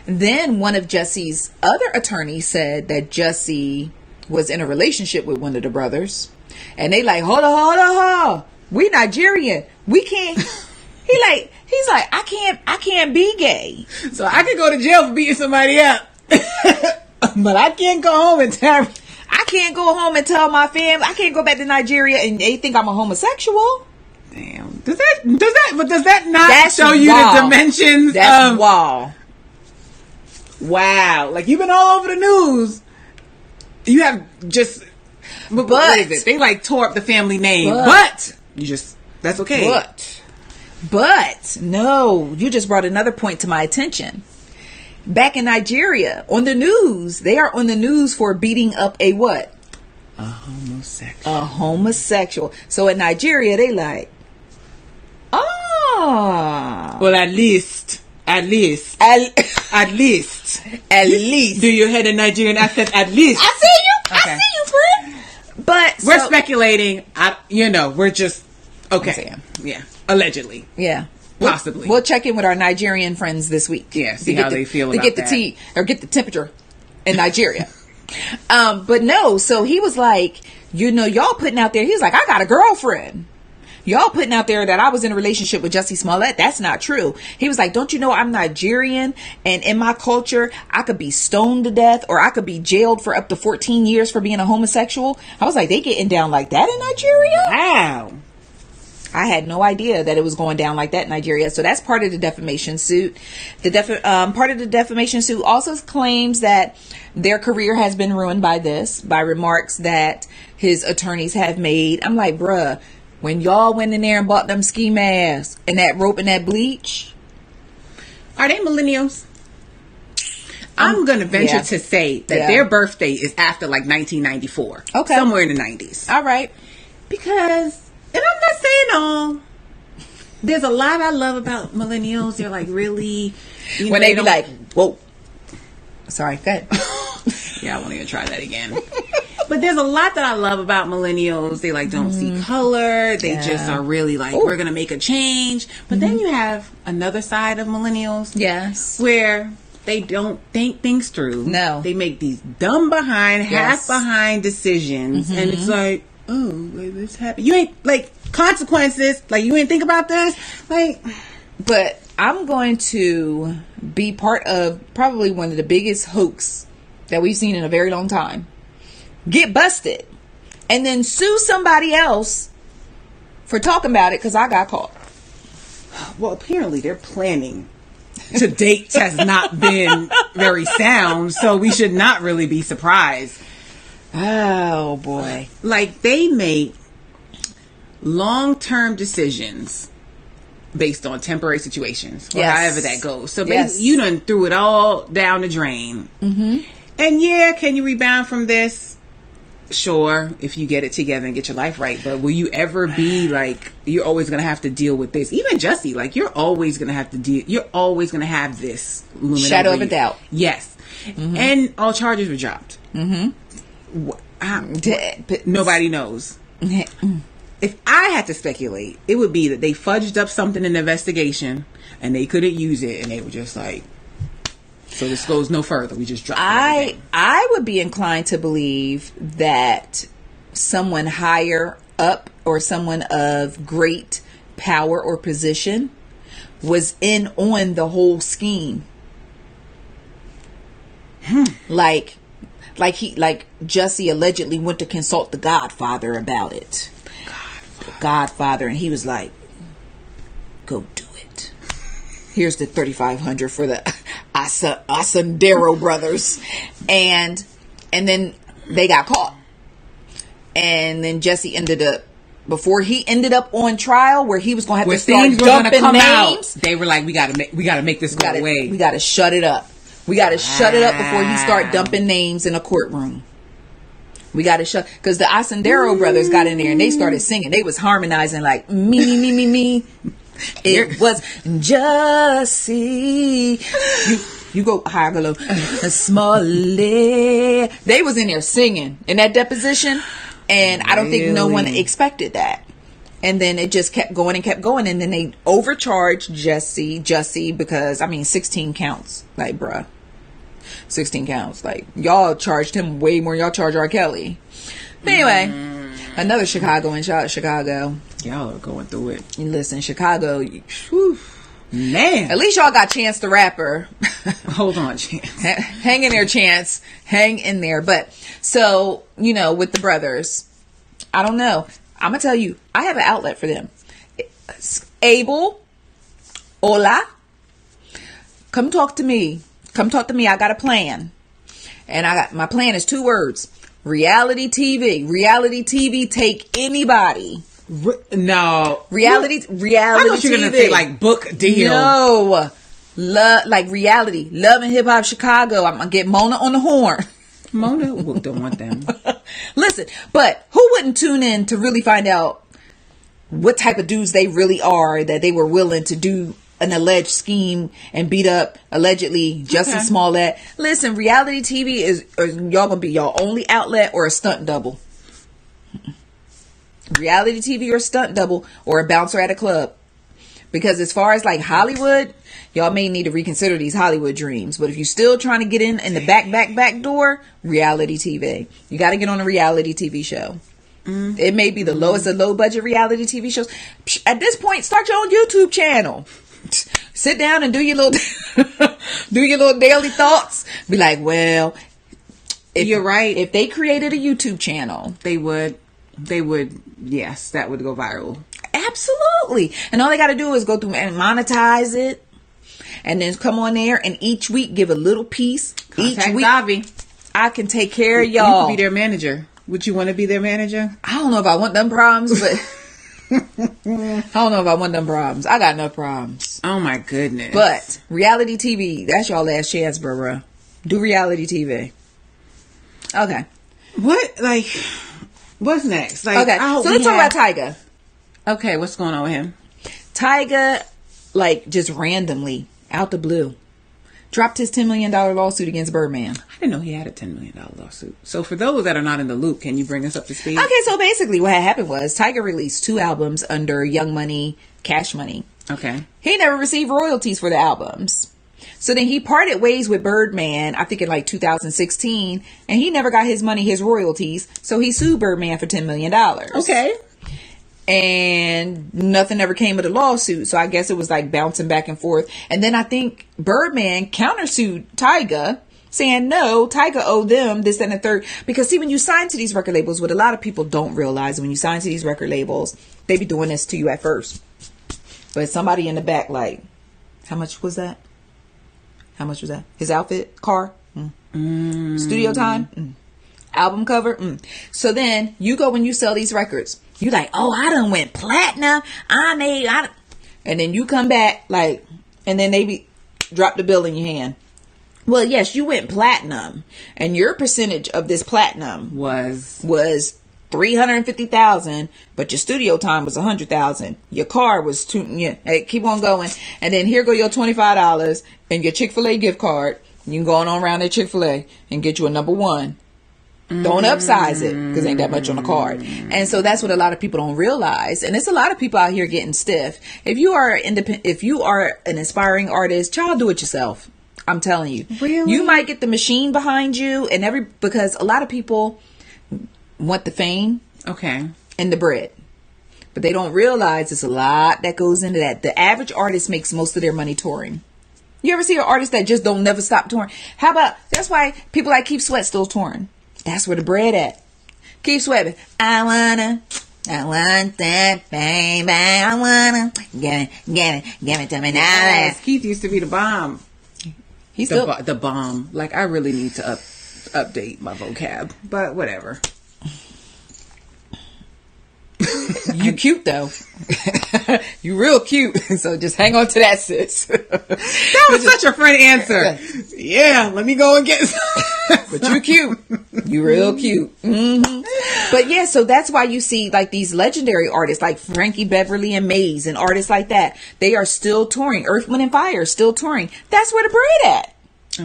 B: Then one of Jussie's other attorneys said that Jussie was in a relationship with one of the brothers, and they like, hold on, we Nigerian, we can't. He's like, I can't be gay,
C: So I could go to jail for beating somebody up, but I can't go home and tell.
B: I can't go home and tell my family. I can't go back to Nigeria and they think I'm a homosexual.
C: Damn. Does that not
B: That's
C: show you
B: wild.
C: the dimensions?
B: That's wild.
C: Wow. Like, you've been all over the news. You have just, what is it? They like tore up the family name, but you just, that's okay.
B: But no, you just brought another point to my attention. Back in Nigeria, on the news, they are on the news for beating up a what?
C: A homosexual.
B: A homosexual. So in Nigeria, they like,
C: Well, at least.
B: at least.
C: Do you hear the Nigerian accent? At least.
B: I see you.
C: Okay.
B: I see you, friend. But
C: We're speculating. We're just okay.
B: I'm
C: Yeah, allegedly.
B: Yeah.
C: Possibly.
B: We'll check in with our Nigerian friends this week.
C: Yeah, see how they feel
B: to
C: about
B: get
C: that.
B: the tea or get the temperature in Nigeria. But no, so he was like, y'all putting out there. He was like, I got a girlfriend. Y'all putting out there that I was in a relationship with Jussie Smollett. That's not true. He was like, don't you know I'm Nigerian? And in my culture, I could be stoned to death or I could be jailed for up to 14 years for being a homosexual. I was like, they getting down like that in Nigeria?
C: Wow.
B: I had no idea that it was going down like that in Nigeria. So that's part of the defamation suit. Part of the defamation suit also claims that their career has been ruined by remarks that his attorneys have made. I'm like, bruh, when y'all went in there and bought them ski masks and that rope and that bleach.
C: Are they millennials? I'm going to venture to say that their birthday is after like 1994.
B: Okay.
C: Somewhere in the 90s.
B: All right.
C: Because, and I'm not saying all. There's a lot I love about millennials. They're like really.
B: When they be like, whoa. Sorry, go ahead.
C: Yeah, I won't even try that again. But there's a lot that I love about millennials. They like don't see color. They just are really like, we're going to make a change. But then you have another side of millennials.
B: Yes.
C: Where they don't think things through.
B: No.
C: They make these dumb behind, half behind decisions. And it's like, oh, like, this happened. You ain't like consequences. Like, you ain't think about this. Like,
B: but I'm going to be part of probably one of the biggest hoax that we've seen in a very long time. Get busted and then sue somebody else for talking about it because I got caught.
C: well, apparently they're planning to date has not been very sound, so we should not really be surprised.
B: Oh boy.
C: Like, they make long-term decisions based on temporary situations, or however that goes. So basically, you done threw it all down the drain. Mm-hmm. And can you rebound from this? Sure, if you get it together and get your life right. But will you ever be like, you're always going to have to deal with this? Even Jussie, like, you're always going to have to deal. You're always going to have this looming
B: shadow
C: over
B: of a
C: you.
B: doubt.
C: Yes. Mm-hmm. And all charges were dropped. Mm-hmm. Nobody knows. If I had to speculate, it would be that they fudged up something in the investigation and they couldn't use it, and they were just like, so this goes no further. We just dropped it.
B: I would be inclined to believe that someone higher up or someone of great power or position was in on the whole scheme. Like Jussie allegedly went to consult the Godfather about it. Godfather, and he was like, go do it. Here's the $3,500 for the Osundairo brothers. And then they got caught. And then Jussie ended up, before he ended up on trial where he was going to have to start dumping names,
C: they were like, we gotta make this go away.
B: We gotta shut it up. We gotta shut it up before he start dumping names in a courtroom. We gotta shut, because the Osundairo brothers got in there and they started singing. They was harmonizing like me. It was Jussie. You go higher, go low. Smollett. They was in there singing in that deposition, and I don't think no one expected that. And then it just kept going, and then they overcharged Jussie because 16 counts, like, bruh. 16 counts. Like, y'all charged him way more. Y'all charged R. Kelly. But anyway, another Chicagoan. Shout out Chicago.
C: Y'all are going through it.
B: And listen, Chicago. Whew,
C: man.
B: At least y'all got Chance the Rapper.
C: Hold on, Chance.
B: Hang in there, Chance. Hang in there. But so, with the brothers, I don't know. I'm gonna tell you, I have an outlet for them. Abel, hola, come talk to me. Come talk to me. I got a plan. And my plan is 2 words. Reality TV. Reality TV take anybody.
C: No.
B: Reality
C: I thought you were
B: TV.
C: going to say like book deal.
B: No. Like reality. Love and Hip Hop Chicago. I'm going to get Mona on the horn.
C: Mona don't want them.
B: Listen, but who wouldn't tune in to really find out what type of dudes they really are, that they were willing to do an alleged scheme and beat up allegedly Jussie Smollett? Listen, reality TV is y'all gonna be y'all only outlet or a stunt double? Reality TV or stunt double or a bouncer at a club? Because as far as like Hollywood, y'all may need to reconsider these Hollywood dreams. But if you're still trying to get in the back door, reality TV. You got to get on a reality TV show. It may be the lowest of low budget reality TV shows. At this point, start your own YouTube channel. Sit down and do your little daily thoughts. Be like, well,
C: You're right.
B: If they created a YouTube channel,
C: They would. Yes, that would go viral.
B: absolutely. And all they got to do is go through and monetize it, and then come on there and each week give a little piece.
C: Contact
B: each week,
C: Davi.
B: I can take care of
C: You
B: y'all.
C: could be their manager. Would you want to be their manager?
B: I don't know if I want them problems, but I don't know if I want them problems. I got enough problems.
C: Oh my goodness.
B: But reality TV, that's y'all last chance, bro. Do reality TV. Okay.
C: What's next? Like,
B: Okay. So let's talk about Tyga.
C: Okay, what's going on with him?
B: Tyga, like, just randomly, out the blue, dropped his $10 million lawsuit against Birdman.
C: I didn't know he had a $10 million lawsuit. So for those that are not in the loop, can you bring us up to speed?
B: Okay, so basically what had happened was Tyga released 2 albums under Young Money, Cash Money.
C: Okay.
B: He never received royalties for the albums. So then he parted ways with Birdman, I think in like 2016, and he never got his money, his royalties. So he sued Birdman for $10 million.
C: Okay.
B: And nothing ever came of the lawsuit. So I guess it was like bouncing back and forth. And then I think Birdman countersued Tyga, saying no, Tyga owed them this, that, and the third. Because see, when you sign to these record labels, what a lot of people don't realize, when you sign to these record labels, they be doing this to you at first. But somebody in the back, like, how much was that? How much was that? His outfit? Car? Studio time? Album cover? So then you go, when you sell these records, you like, oh, I done went platinum. And then you come back like, and then they drop the bill in your hand. Well, yes, you went platinum, and your percentage of this platinum was $350,000, but your studio time was $100,000. Your car was hey, keep on going, and then here go your $25 and your Chick-fil-A gift card. You can go on around at Chick-fil-A and get you a number 1. Don't upsize it because ain't that much on the card. And so that's what a lot of people don't realize. And it's a lot of people out here getting stiff. If you are independent, if you are an aspiring artist, child, do it yourself. I'm telling you.
C: Really?
B: You might get the machine behind you because a lot of people want the fame,
C: Okay.
B: and the bread, but they don't realize it's a lot that goes into that. The average artist makes most of their money touring. You ever see an artist that just don't never stop touring? How about, that's why people like Keith Sweat still touring. That's where the bread at. Keith Sweat, I want that baby, I wanna give it to me now.
C: Yes, Keith used to be the bomb.
B: He's still
C: The bomb. Like, I really need to update my vocab, but whatever.
B: You cute though. You real cute. So just hang on to that, sis.
C: That was such a friend answer. Yeah, let me go and get
B: But you cute. You real cute. But yeah, so that's why you see like these legendary artists like Frankie Beverly and Maze and artists like that. They are still touring. Earth, Wind and Fire is still touring. That's where the bread at.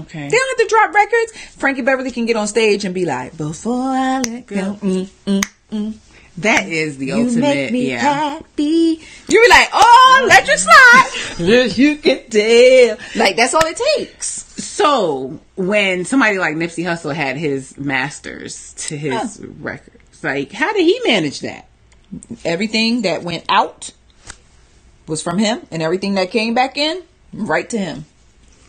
C: Okay.
B: They don't have to drop records. Frankie Beverly can get on stage and be like, before I let go.
C: That is the
B: You
C: ultimate.
B: make me
C: Yeah.
B: happy. You be like, oh, electric slide. Yes, you can tell. Like, that's all it takes.
C: So when somebody like Nipsey Hussle had his masters to his records, like, how did he manage that?
B: Everything that went out was from him, and everything that came back in, right to him.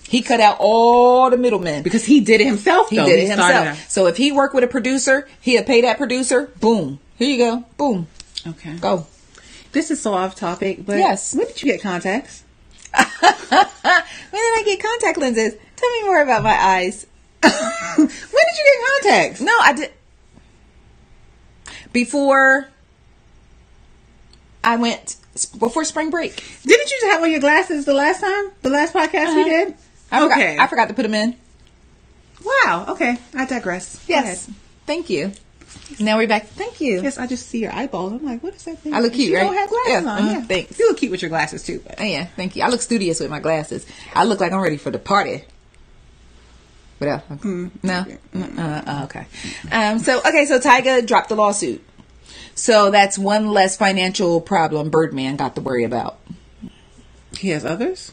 B: He cut out all the middlemen.
C: Because he did it himself,
B: He
C: though.
B: did it
C: started
B: himself. So if he worked with a producer, he'd pay that producer. Boom. Here you go. Boom.
C: Okay.
B: Go.
C: This is so off topic, but
B: Yes.
C: when did you get contacts?
B: When did I get contact lenses? Tell me more about my eyes.
C: When did you get contacts?
B: No, I did. Before spring break.
C: Didn't you have on your glasses the last time? The last podcast we did?
B: I
C: Okay.
B: forgot to put them in.
C: Wow. Okay. I digress. Go
B: Yes.
C: ahead.
B: Thank you. Now we're back. Thank you.
C: Yes, I just see your eyeballs. I'm like, what is that thing?
B: I look cute,
C: You
B: right?
C: don't have glasses
B: Yeah,
C: on. Yeah.
B: thanks.
C: You look cute with your glasses too. But.
B: Oh, yeah, thank you. I look studious with my glasses. I look like I'm ready for the party. What else? No? Okay. So Tyga dropped the lawsuit. So that's one less financial problem Birdman got to worry about.
C: He has others?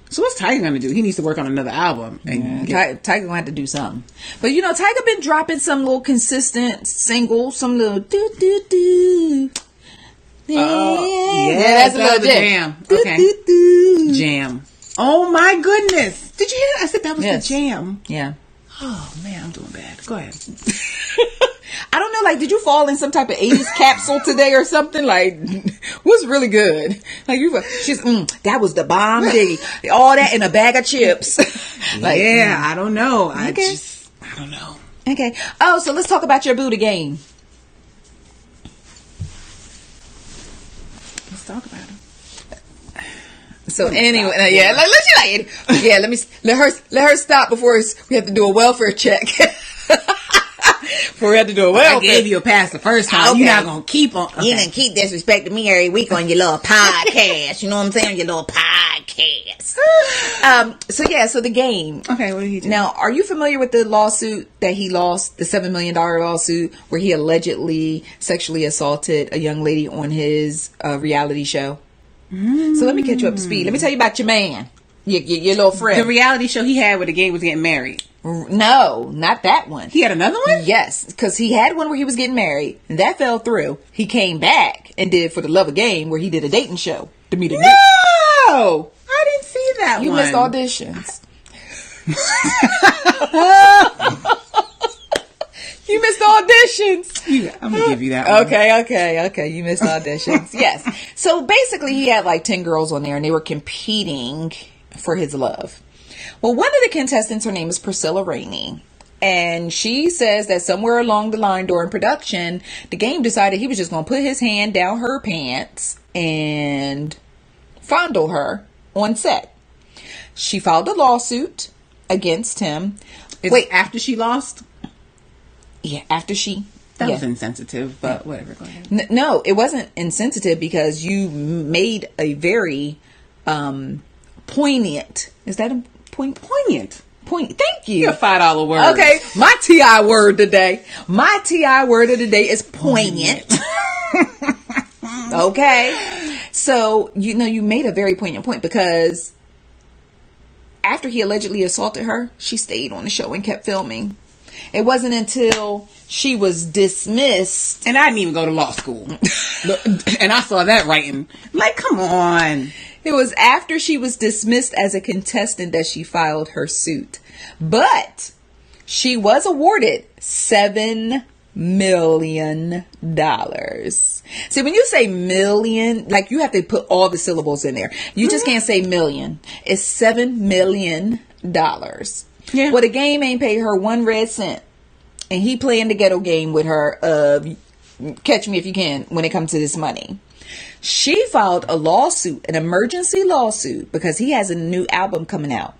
C: So what's Tyga gonna do? He needs to work on another album. And
B: Tyga gonna have to do something. But you know, Tyga been dropping some little consistent singles, some little do.
C: yeah,
B: that's a little
C: jam. Okay. Jam. Oh my goodness. Did you hear that? I said that was the jam.
B: Yeah.
C: Oh man, I'm doing bad. Go ahead.
B: I don't know, like, did you fall in some type of 80s capsule today or something? Like, what's really good? Like, that was the bomb diggy. All that in a bag of chips. Like,
C: yeah, I don't know.
B: Okay.
C: I don't know.
B: Okay. Oh, so let's talk about your booty game.
C: Let's talk about it.
B: So anyway, let her stop before we have to do a welfare check. Before we have to do a welfare.
C: I gave you a pass the first time.
B: Okay.
C: You're not gonna keep on. Okay.
B: You didn't keep disrespecting me every week on your little podcast. You know what I'm saying? Your little podcast. So the game.
C: Okay, what did he do?
B: Now, are you familiar with the lawsuit that he lost, the $7 million lawsuit where he allegedly sexually assaulted a young lady on his reality show? So let me catch you up to speed. Let me tell you about your man, your little friend.
C: The reality show he had where the game was getting married.
B: No, not that one.
C: He had another one?
B: Yes, because he had one where he was getting married, and that fell through. He came back and did For the Love of Game, where he did a dating show to meet a
C: No! I didn't see that
B: You
C: one.
B: missed auditions. You missed auditions.
C: I'm gonna give you that one.
B: Okay. You missed auditions. Yes. So basically, he had like 10 girls on there, and they were competing for his love. Well, one of the contestants, her name is Priscilla Rainey. And she says that somewhere along the line during production, the game decided he was just going to put his hand down her pants and fondle her on set. She filed a lawsuit against him.
C: Wait, after she lost?
B: Yeah, after she...
C: That was insensitive, but whatever. Go ahead.
B: No, it wasn't insensitive because you made a very poignant... Is that a point?
C: Poignant.
B: Thank you.
C: You're a $5 word.
B: Okay, my TI word today. My TI word of the day is poignant. Okay. So, you made a very poignant point because after he allegedly assaulted her, she stayed on the show and kept filming. It wasn't until she was dismissed.
C: And I didn't even go to law school. And I saw that writing. Like, come on.
B: It was after she was dismissed as a contestant that she filed her suit. But she was awarded $7 million. See, when you say million, like you have to put all the syllables in there. You just can't say million. It's $7 million.
C: Yeah.
B: Well, the game ain't paid her 1 red cent. And he playing the ghetto game with her of catch me if you can when it comes to this money. She filed a lawsuit, an emergency lawsuit, because he has a new album coming out.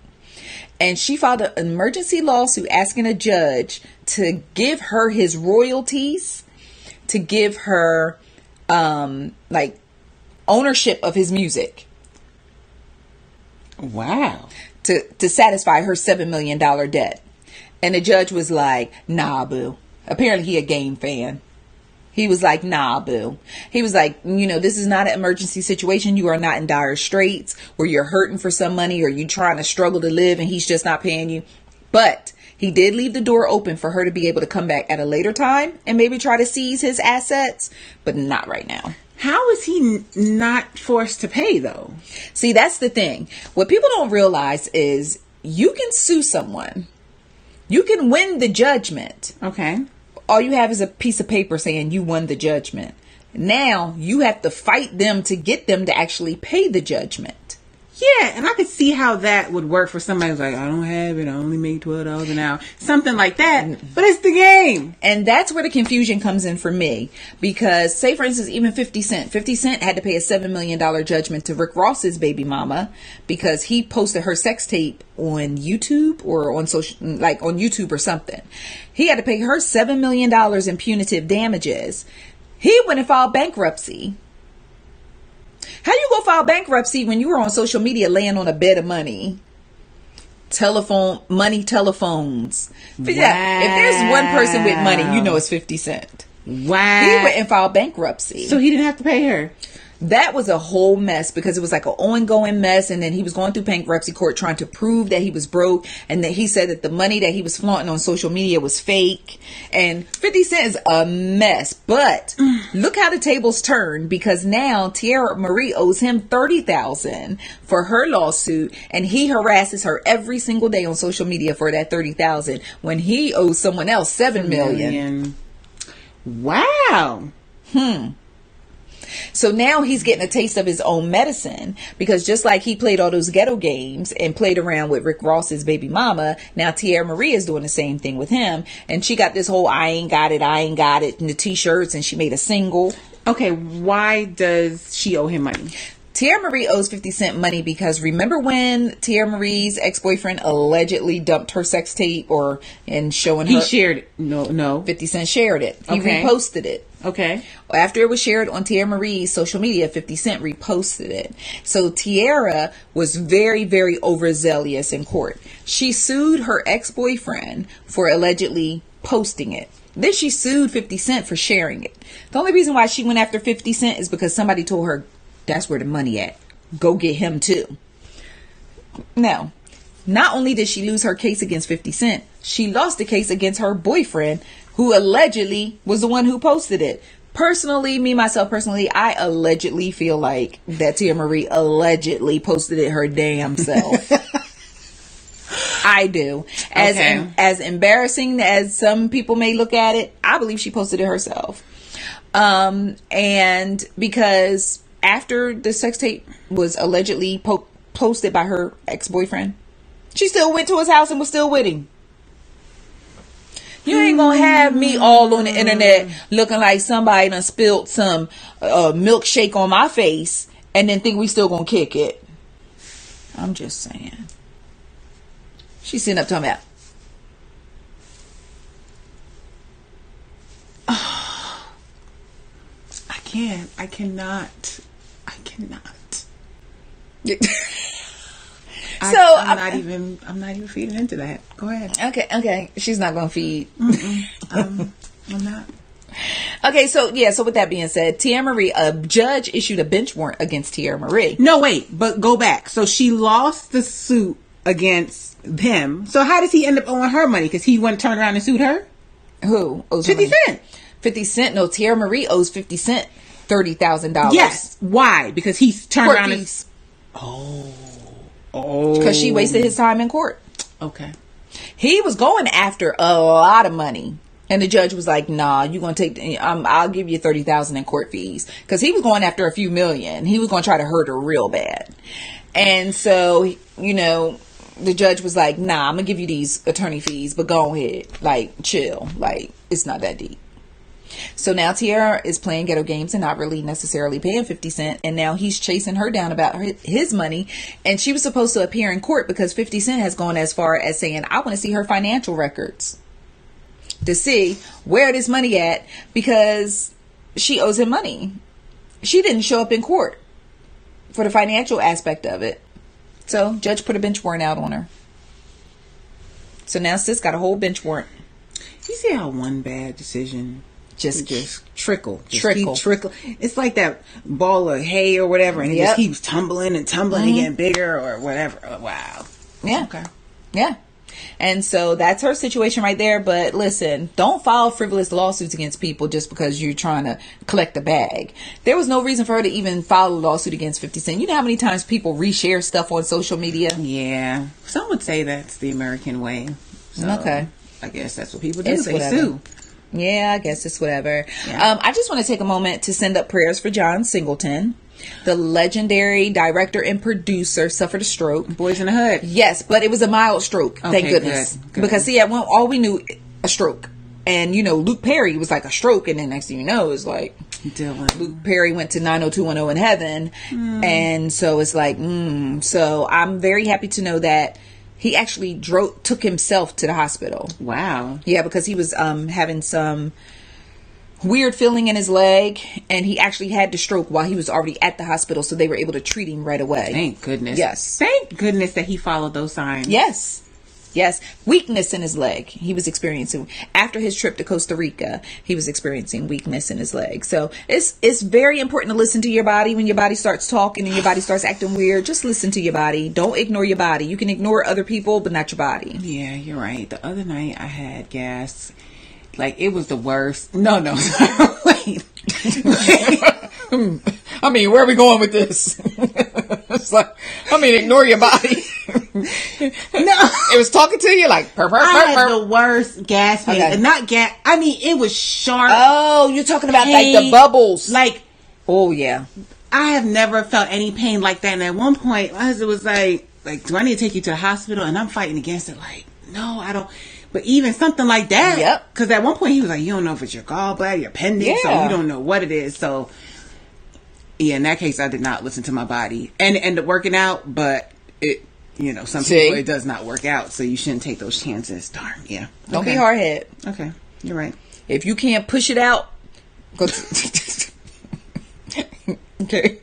B: And she filed an emergency lawsuit asking a judge to give her his royalties, to give her like ownership of his music.
C: Wow.
B: To satisfy her $7 million debt. And the judge was like, nah, boo. Apparently he a game fan. He was like, nah, boo. He was like, this is not an emergency situation. You are not in dire straits where you're hurting for some money or you trying to struggle to live and he's just not paying you. But he did leave the door open for her to be able to come back at a later time and maybe try to seize his assets, but not right now.
C: How is he not forced to pay, though?
B: See, that's the thing. What people don't realize is you can sue someone. You can win the judgment.
C: Okay.
B: All you have is a piece of paper saying you won the judgment. Now you have to fight them to get them to actually pay the judgment.
C: Yeah, and I could see how that would work for somebody who's like, I don't have it, I only make $12 an hour. Something like that. But it's the game.
B: And that's where the confusion comes in for me. Because, say for instance, even 50 Cent. 50 Cent had to pay a $7 million judgment to Rick Ross's baby mama because he posted her sex tape on YouTube or on on YouTube or something. He had to pay her $7 million in punitive damages. He went and filed bankruptcy. How you go file bankruptcy when you were on social media laying on a bed of money? Telephones.
C: Wow.
B: Yeah, if there's one person with money, you know it's 50 Cent.
C: Wow.
B: He went and filed bankruptcy.
C: So he didn't have to pay her.
B: That was a whole mess because it was like an ongoing mess. And then he was going through bankruptcy court trying to prove that he was broke. And that he said that the money that he was flaunting on social media was fake. And 50 Cent is a mess. But look how the tables turned, because now Tierra Marie owes him $30,000 for her lawsuit. And he harasses her every single day on social media for that $30,000 when he owes someone else $7 million.
C: Wow.
B: So now he's getting a taste of his own medicine, because just like he played all those ghetto games and played around with Rick Ross's baby mama, now Tierra Marie is doing the same thing with him. And she got this whole I ain't got it in the t-shirts, and she made a single.
C: Okay, why does she owe him money?
B: Tierra Marie owes 50 Cent money because remember when Tierra Marie's ex-boyfriend allegedly dumped her sex tape and showing her?
C: He shared it. No.
B: 50 Cent shared it. He
C: Okay.
B: reposted it.
C: Okay.
B: After it was shared on Tierra Marie's social media, 50 Cent reposted it. So Tierra was very, very overzealous in court. She sued her ex-boyfriend for allegedly posting it. Then she sued 50 Cent for sharing it. The only reason why she went after 50 Cent is because somebody told her, that's where the money at. Go get him too. Now, not only did she lose her case against 50 Cent, she lost the case against her boyfriend, who allegedly was the one who posted it. Personally, I allegedly feel like that Tia Marie allegedly posted it her damn self. I do. As embarrassing as some people may look at it, I believe she posted it herself. And because after the sex tape was allegedly posted by her ex-boyfriend, she still went to his house and was still with him. You ain't gonna have me all on the internet looking like somebody done spilled some milkshake on my face and then think we still gonna kick it. I'm just saying. She's sitting up talking about,
C: I cannot. I'm not even feeding into that. Go ahead.
B: Okay. She's not gonna feed.
C: I'm not.
B: Okay, so with that being said, Tierra Marie, a judge issued a bench warrant against Tierra Marie.
C: No, wait, but go back. So she lost the suit against him. So how does he end up owing her money? Because he went turn around and sued her?
B: Who owes
C: 50 Cent.
B: 50 Cent? No, Tierra Marie owes 50 Cent $30,000.
C: Yes. Why? Because he's turned around and... Oh.
B: Because she wasted his time in court.
C: Okay.
B: He was going after a lot of money. And the judge was like, nah, you're going to take, I'll give you $30,000 in court fees. Because he was going after a few million. He was going to try to hurt her real bad. And so, the judge was like, nah, I'm going to give you these attorney fees, but go ahead. Like, chill. Like, it's not that deep. So now Tierra is playing ghetto games and not really necessarily paying 50 Cent. And now he's chasing her down about his money. And she was supposed to appear in court because 50 Cent has gone as far as saying, I want to see her financial records to see where this money at, because she owes him money. She didn't show up in court for the financial aspect of it. So judge put a bench warrant out on her. So now sis got a whole bench warrant.
C: You see how one bad decision just trickle.
B: Trickle.
C: It's like that ball of hay or whatever, and it just keeps tumbling and tumbling and getting bigger or whatever. Oh, wow.
B: Yeah.
C: Okay.
B: Yeah. And so that's her situation right there. But listen, don't file frivolous lawsuits against people just because you're trying to collect a bag. There was no reason for her to even file a lawsuit against 50 Cent. You know how many times people reshare stuff on social media?
C: Yeah. Some would say that's the American way. So
B: okay.
C: I guess that's what people do. They
B: whatever.
C: sue.
B: Yeah, I guess it's whatever.
C: Yeah.
B: I just want to take a moment to send up prayers for John Singleton. The legendary director and producer suffered a stroke.
C: Boys in the Hood.
B: Yes, but it was a mild stroke. Thank
C: Okay,
B: goodness.
C: good.
B: Because see, at one, all we knew, a stroke. And Luke Perry was like a stroke, and then next thing you know, it's like
C: Dylan.
B: Luke Perry went to 90210 in heaven, and so it's like, so I'm very happy to know that he actually took himself to the hospital.
C: Wow.
B: Yeah, because he was having some weird feeling in his leg, and he actually had the stroke while he was already at the hospital, so they were able to treat him right away.
C: Thank goodness.
B: Yes.
C: Thank goodness that he followed those signs.
B: Yes. Weakness in his leg. He was experiencing after his trip to Costa Rica. He was experiencing weakness in his leg. So it's very important to listen to your body when your body starts talking and your body starts acting weird. Just listen to your body. Don't ignore your body. You can ignore other people, but not your body.
C: Yeah, you're right. The other night I had gas. Like, it was the worst. No. Wait.
B: I mean, where are we going with this? It's like, ignore your body.
C: No.
B: It was talking to you like,
C: I had the worst gas pain.
B: Okay.
C: Not gas. I mean, it was sharp.
B: Oh, you're talking about
C: pain.
B: like the bubbles.
C: Like,
B: oh, yeah.
C: I have never felt any pain like that. And at one point, my husband was like, do I need to take you to the hospital? And I'm fighting against it. Like, no, I don't. But even something like that.
B: Yep.
C: Because at one point he was like, you don't know if it's your gallbladder, your appendix, so you don't know what it is. So, yeah, in that case, I did not listen to my body. And it ended up working out, but it, some people, it does not work out. So you shouldn't take those chances. Darn, yeah.
B: Don't be hard headed.
C: Okay, you're right.
B: If you can't push it out, go okay.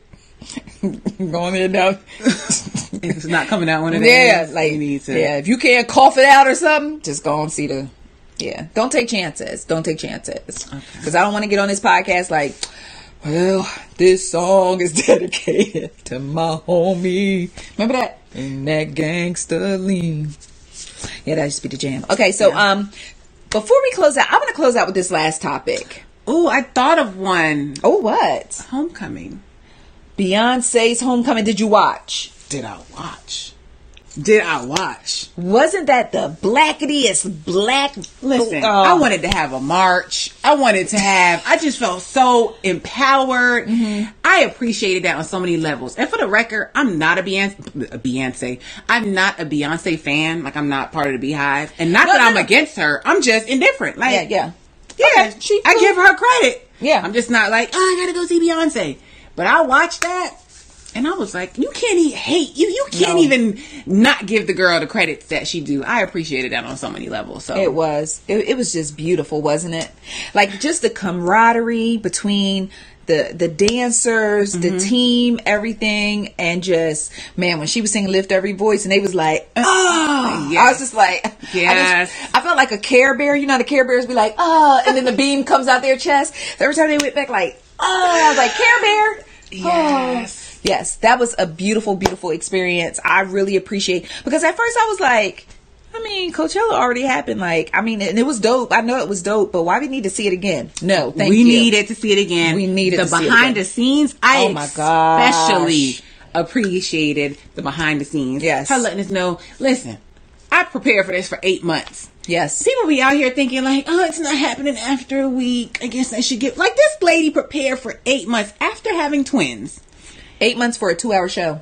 B: Go on there now.
C: It's not coming out when it
B: is.
C: Like, you need to.
B: Yeah, if you can't cough it out or something, just go and see the. Yeah, don't take chances. Because I don't want to get on this podcast like, well, this song is dedicated to my homie. Remember that? In that gangsta lean. Yeah, that used to be the jam. Okay, so before we close out, I want to close out with this last topic.
C: Oh, I thought of one.
B: Oh, what?
C: Homecoming.
B: Beyonce's Homecoming. Did you watch?
C: Did I watch?
B: Wasn't that the blackest black?
C: Listen, I wanted to have a march. I just felt so empowered. Mm-hmm. I appreciated that on so many levels. And for the record, I'm not a Beyonce. I'm not a Beyonce fan. Like, I'm not part of the Beehive. And not that I'm against her. I'm just indifferent. Like,
B: yeah.
C: Okay, I give her credit.
B: Yeah.
C: I'm just not like, I gotta go see Beyonce. But I watched that. And I was like, you can't even hate you. You can't even not give the girl the credits that she do. I appreciated that on so many levels. So
B: it was just beautiful, wasn't it? Like, just the camaraderie between the dancers, the team, everything, and just, man, when she was singing "Lift Every Voice" and they was like, oh, yes. I was just like,
C: yes.
B: I felt like a Care Bear. The Care Bears be like, oh, and then the beam comes out their chest. So every time they went back, like, oh, I was like, Care Bear.
C: Yes.
B: Oh. Yes, that was a beautiful, beautiful experience. I really appreciate, because at first I was like, Coachella already happened. And it was dope. I know it was dope, but why we need to see it again? No, thank you.
C: We needed to see it again.
B: We needed
C: the
B: to see it again.
C: behind the scenes.
B: Oh my gosh.
C: Especially appreciated the behind the scenes.
B: Yes.
C: Her letting us know, listen, I prepared for this for 8 months.
B: Yes.
C: People be out here thinking like, oh, it's not happening after a week. I guess I should get, like, this lady prepared for 8 months after having twins.
B: 8 months for a 2-hour show.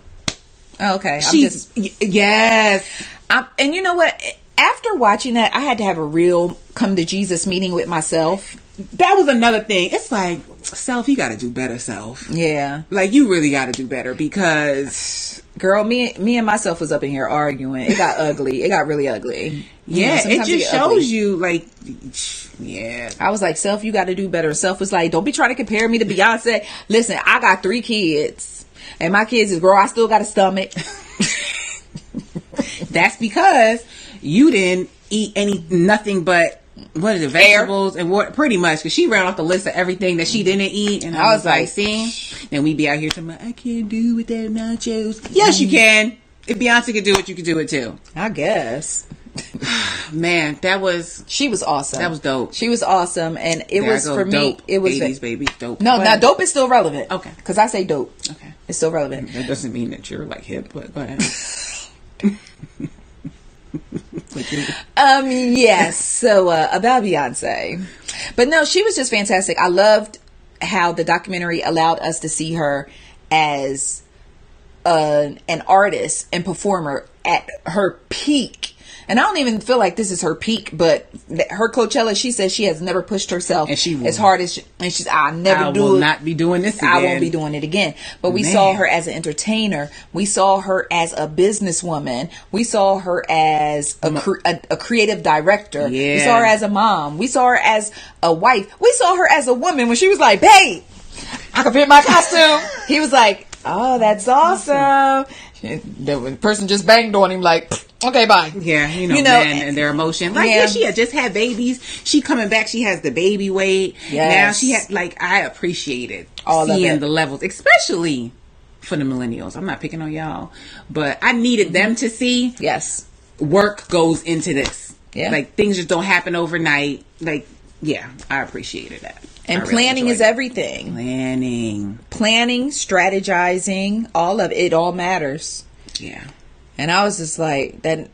B: Oh, okay.
C: Yes.
B: And you know what? After watching that, I had to have a real come to Jesus meeting with myself.
C: That was another thing. It's like, self, you got to do better, self.
B: Yeah.
C: Like, you really got to do better, because,
B: girl, me and myself was up in here arguing. It got ugly. It got really ugly.
C: Yeah, it just shows you, like, yeah.
B: I was like, self, you got to do better. Self was like, don't be trying to compare me to Beyonce. Listen, I got 3 kids. And my kids is, girl, I still got a stomach.
C: That's because you didn't eat nothing but, what is it, vegetables and what, pretty much, because she ran off the list of everything that she didn't eat, and I was like, see, then we be out here talking about, I can't do without nachos. Yes, you can. If Beyonce could do it, you could do it too.
B: I guess.
C: Man, she was awesome. That was dope.
B: She was awesome, and it was for
C: dope.
B: me. It was
C: 80s baby dope.
B: No, now dope is still relevant.
C: Okay,
B: because I say dope.
C: Okay,
B: it's still relevant.
C: That doesn't mean that you're like hip, but go ahead.
B: Yes. So about Beyonce, but no, she was just fantastic. I loved how the documentary allowed us to see her as an artist and performer at her peak. And I don't even feel like this is her peak, but her Coachella, she says she has never pushed herself as hard as I will
C: not be doing this again.
B: I won't be doing it again. But we saw her as an entertainer. We saw her as a businesswoman. We saw her as a creative director.
C: Yeah.
B: We saw her as a mom. We saw her as a wife. We saw her as a woman when she was like, babe, I can fit my costume. He was like, oh, that's awesome. The person just banged on him like, okay, bye.
C: Yeah, men and their emotion. Like, she had just had babies. She coming back. She has the baby weight.
B: Yes.
C: Now she had, I appreciated seeing the levels, especially for the millennials. I'm not picking on y'all, but I needed them to see.
B: Yes.
C: Work goes into this.
B: Yeah.
C: Like, things just don't happen overnight. Like, yeah, I appreciated that.
B: And planning is everything. Planning, strategizing, all of it all matters.
C: Yeah.
B: And I was just like, that.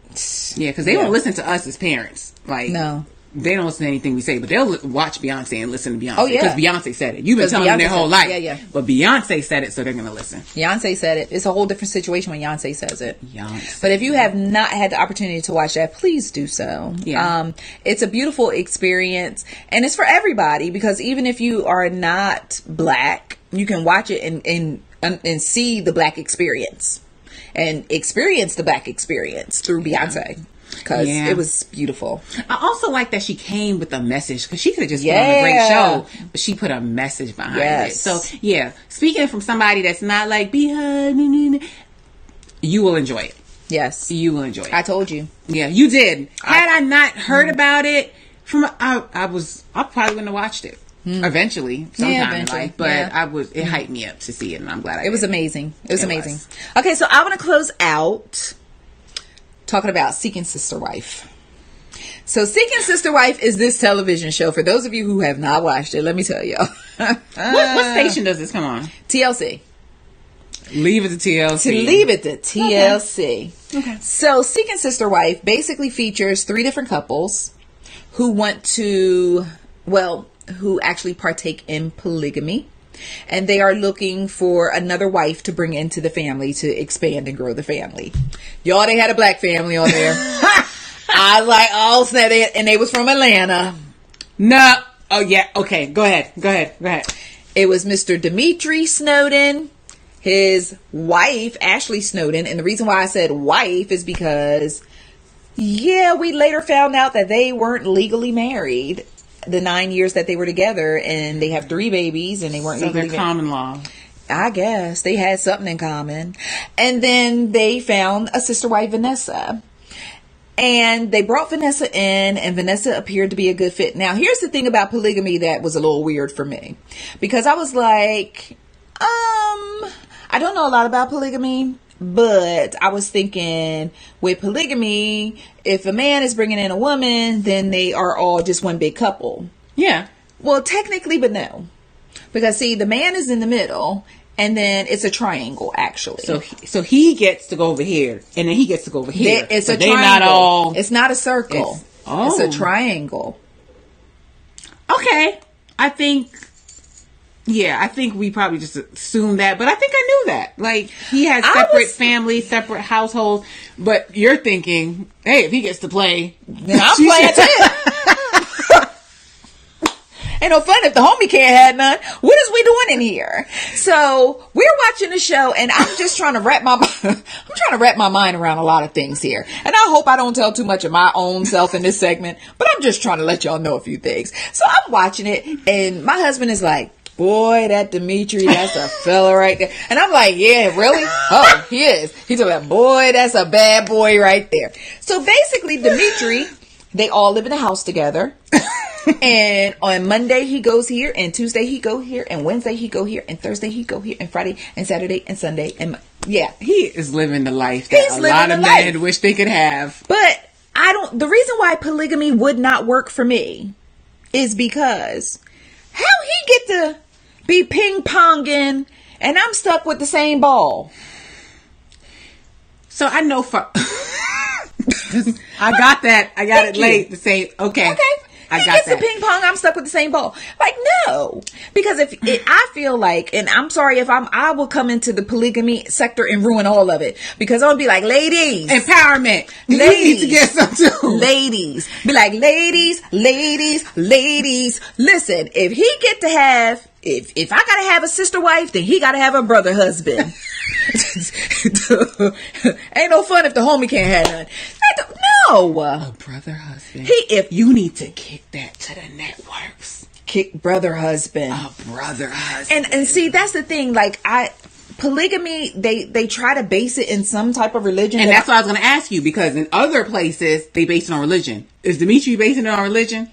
C: Yeah, because they don't listen to us as parents. Like,
B: no.
C: They don't listen to anything we say, but they'll watch Beyonce and listen to Beyonce.
B: Oh, yeah.
C: Because Beyonce said it. You've been telling them their whole life.
B: Yeah.
C: But Beyonce said it, so they're going to listen.
B: Beyonce said it. It's a whole different situation when Beyonce says it.
C: Beyonce.
B: But if you have not had the opportunity to watch that, please do so.
C: Yeah.
B: It's a beautiful experience. And it's for everybody, because even if you are not black, you can watch it and see the black experience. And experience the black experience through Beyonce. Because it was beautiful.
C: I also like that she came with a message, because she could have just put on a great show, but she put a message behind it. So, yeah, speaking from somebody that's not like, behind, you will enjoy it.
B: Yes.
C: You will enjoy it.
B: I told you.
C: Yeah, you did. Had I not heard about it, I probably wouldn't have watched it. Eventually, sometime in life, but it hyped me up to see it, and I'm glad I did.
B: It was amazing. It was amazing. Okay, so I want to close out talking about Seeking Sister Wife. So Seeking Sister Wife is this television show. For those of you who have not watched it, let me tell y'all.
C: What station does this come on?
B: TLC.
C: Leave it to TLC.
B: Leave it to TLC.
C: Okay.
B: So Seeking Sister Wife basically features 3 different couples who who actually partake in polygamy. And they are looking for another wife to bring into the family to expand and grow the family. Y'all, they had a black family on there. I like, oh snap, and they was from Atlanta.
C: No. Oh yeah. Okay. Go ahead.
B: It was Mr. Dimitri Snowden, his wife, Ashley Snowden. And the reason why I said wife is because, we later found out that they weren't legally married the 9 years that they were together, and they have 3 babies, and they weren't legally married.
C: Common law.
B: I guess they had something in common. And then they found a sister wife, Vanessa, and they brought Vanessa in, and Vanessa appeared to be a good fit. Now, here's the thing about polygamy that was a little weird for me, because I was like, I don't know a lot about polygamy. But I was thinking, with polygamy, if a man is bringing in a woman, then they are all just one big couple.
C: Yeah.
B: Well, technically, but no. Because, see, the man is in the middle, and then it's a triangle, actually.
C: So he gets to go over here, and then he gets to go over here.
B: It's a triangle. It's not a circle. It's a triangle.
C: Okay. I think we probably just assumed that, but I think I knew that. Like, he has separate families, separate households, but you're thinking, hey, if he gets to play,
B: then I'm playing too. Ain't no fun if the homie can't have none. What is we doing in here? So we're watching the show, and I'm just trying to wrap my mind around a lot of things here. And I hope I don't tell too much of my own self in this segment, but I'm just trying to let y'all know a few things. So I'm watching it, and my husband is like, boy, that Dimitri, that's a fella right there. And I'm like, yeah, really? Oh, he is. He's like, boy, that's a bad boy right there. So basically, Dimitri, they all live in a house together. And on Monday he goes here, and Tuesday he go here, and Wednesday he go here, and Thursday he go here, and Friday and Saturday and Sunday. And
C: he is living the life that a lot of men wish they could have.
B: But the reason why polygamy would not work for me is because how he get to be ping-ponging, and I'm stuck with the same ball.
C: So I know I got that. I got it late. The same. Okay. I
B: he
C: got
B: gets
C: that.
B: the ping pong, I'm stuck with the same ball. Like, no. Because I feel like, and I'm sorry if I will come into the polygamy sector and ruin all of it. Because I'll be like, ladies.
C: Empowerment. You
B: Ladies.
C: need to get some too.
B: Ladies. Be like, ladies. Listen, if he get to have, if I gotta have a sister wife, then he gotta have a brother husband. Ain't no fun if the homie can't have none. No.
C: A brother husband.
B: If
C: You need to kick that to the networks.
B: kick brother husband.
C: A brother husband.
B: And see, that's the thing. Like, polygamy, they try to base it in some type of religion.
C: And that's what I was going to ask you, because in other places, they base it on religion. Is Dimitri basing it on religion?